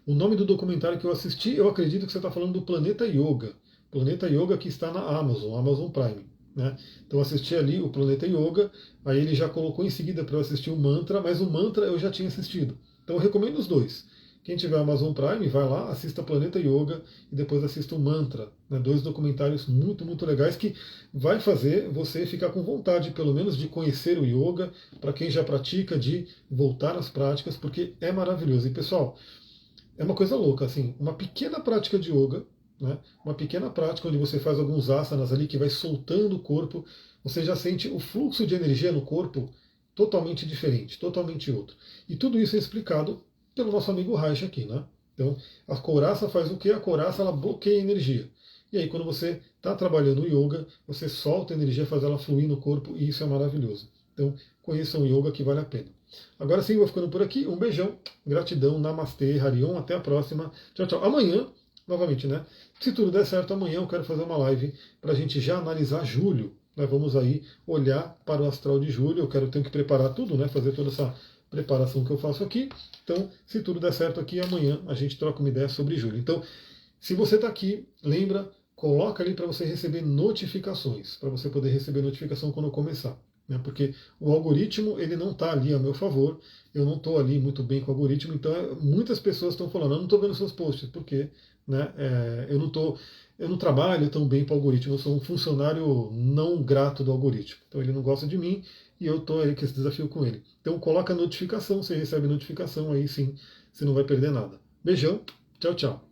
S1: O nome do documentário que eu assisti, eu acredito que você está falando do Planeta Yoga. Planeta Yoga que está na Amazon, Amazon Prime. Né? Então assisti ali o Planeta Yoga, aí ele já colocou em seguida para eu assistir o Mantra, mas o Mantra eu já tinha assistido. Então eu recomendo os dois. Quem tiver Amazon Prime, vai lá, assista Planeta Yoga e depois assista o Mantra. Né? Dois documentários muito, muito legais que vai fazer você ficar com vontade, pelo menos, de conhecer o yoga, para quem já pratica, de voltar às práticas, porque é maravilhoso. E pessoal, é uma coisa louca, assim, uma pequena prática de yoga, né? Uma pequena prática onde você faz alguns asanas ali que vai soltando o corpo, você já sente o fluxo de energia no corpo totalmente diferente, totalmente outro. E tudo isso é explicado pelo nosso amigo Reich aqui, né? Então, a couraça faz o quê? A couraça, ela bloqueia a energia. E aí, quando você está trabalhando o yoga, você solta a energia, faz ela fluir no corpo, e isso é maravilhoso. Então, conheçam o yoga que vale a pena. Agora sim, vou ficando por aqui. Um beijão, gratidão, namastê, Harion, até a próxima. Tchau, tchau. Amanhã, novamente, né? Se tudo der certo, amanhã eu quero fazer uma live para a gente já analisar julho. Nós vamos aí olhar para o astral de julho. Tenho que preparar tudo, né? Fazer toda essa preparação que eu faço aqui. Então, se tudo der certo aqui, amanhã a gente troca uma ideia sobre julho. Então, se você está aqui, lembra, coloca ali para você receber notificações, para você poder receber notificação quando começar. Né? Porque o algoritmo ele não está ali a meu favor, eu não estou ali muito bem com o algoritmo, então muitas pessoas estão falando, eu não estou vendo seus posts, porque né, eu não trabalho tão bem para o algoritmo, eu sou um funcionário não grato do algoritmo. Então ele não gosta de mim e eu estou aí com esse desafio com ele. Então coloca a notificação, você recebe notificação, aí sim você não vai perder nada. Beijão, tchau, tchau.